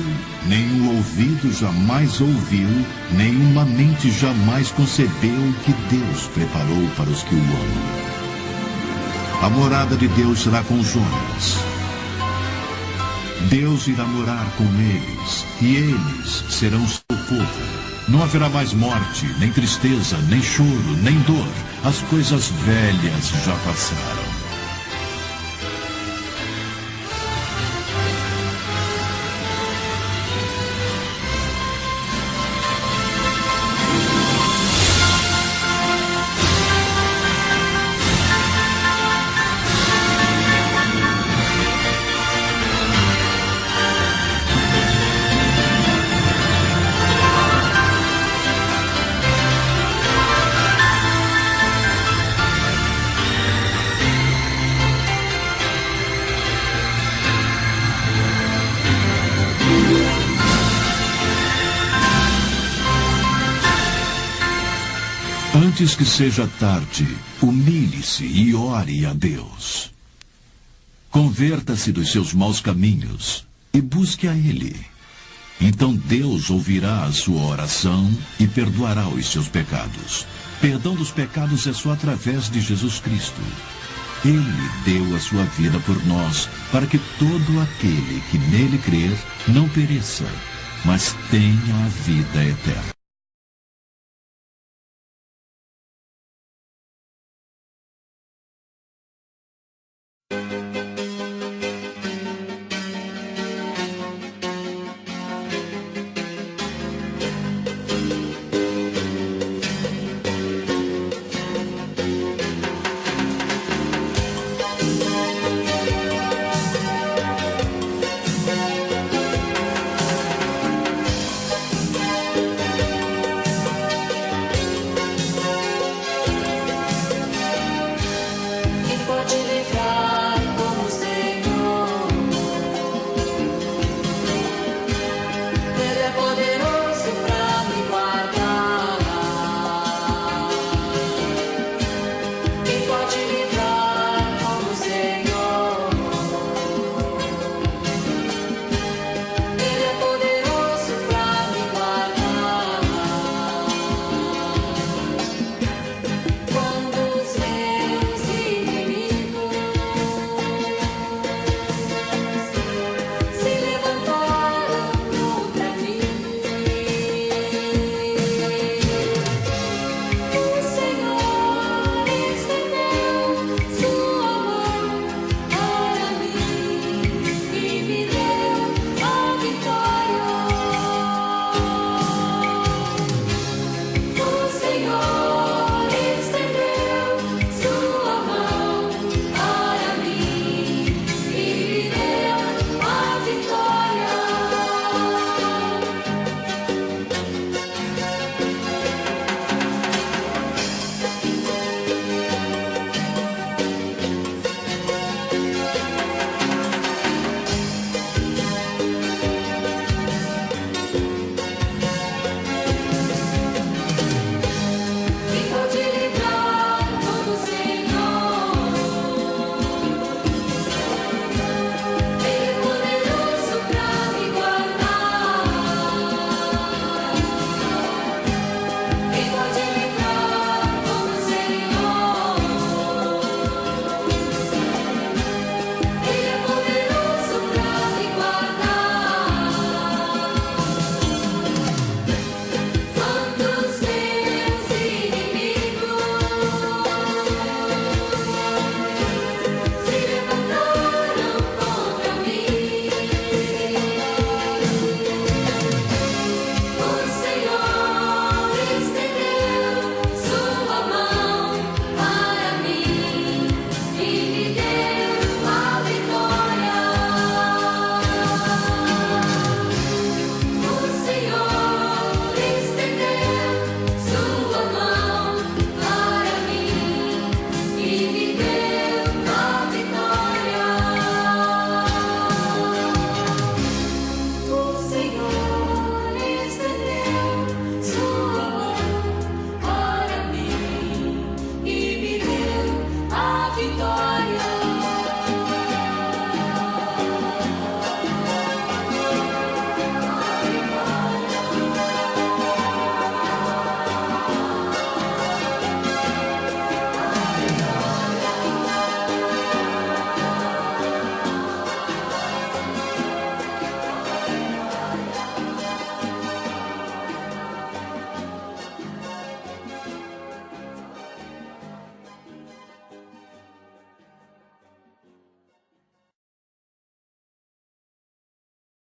nenhum ouvido jamais ouviu, nenhuma mente jamais concebeu o que Deus preparou para os que o amam. A morada de Deus será com os homens. Deus irá morar com eles, e eles serão seu povo. Não haverá mais morte, nem tristeza, nem choro, nem dor. As coisas velhas já passaram. Antes que seja tarde, humilhe-se e ore a Deus. Converta-se dos seus maus caminhos e busque a Ele. Então Deus ouvirá a sua oração e perdoará os seus pecados. Perdão dos pecados é só através de Jesus Cristo. Ele deu a sua vida por nós, para que todo aquele que nele crer não pereça, mas tenha a vida eterna.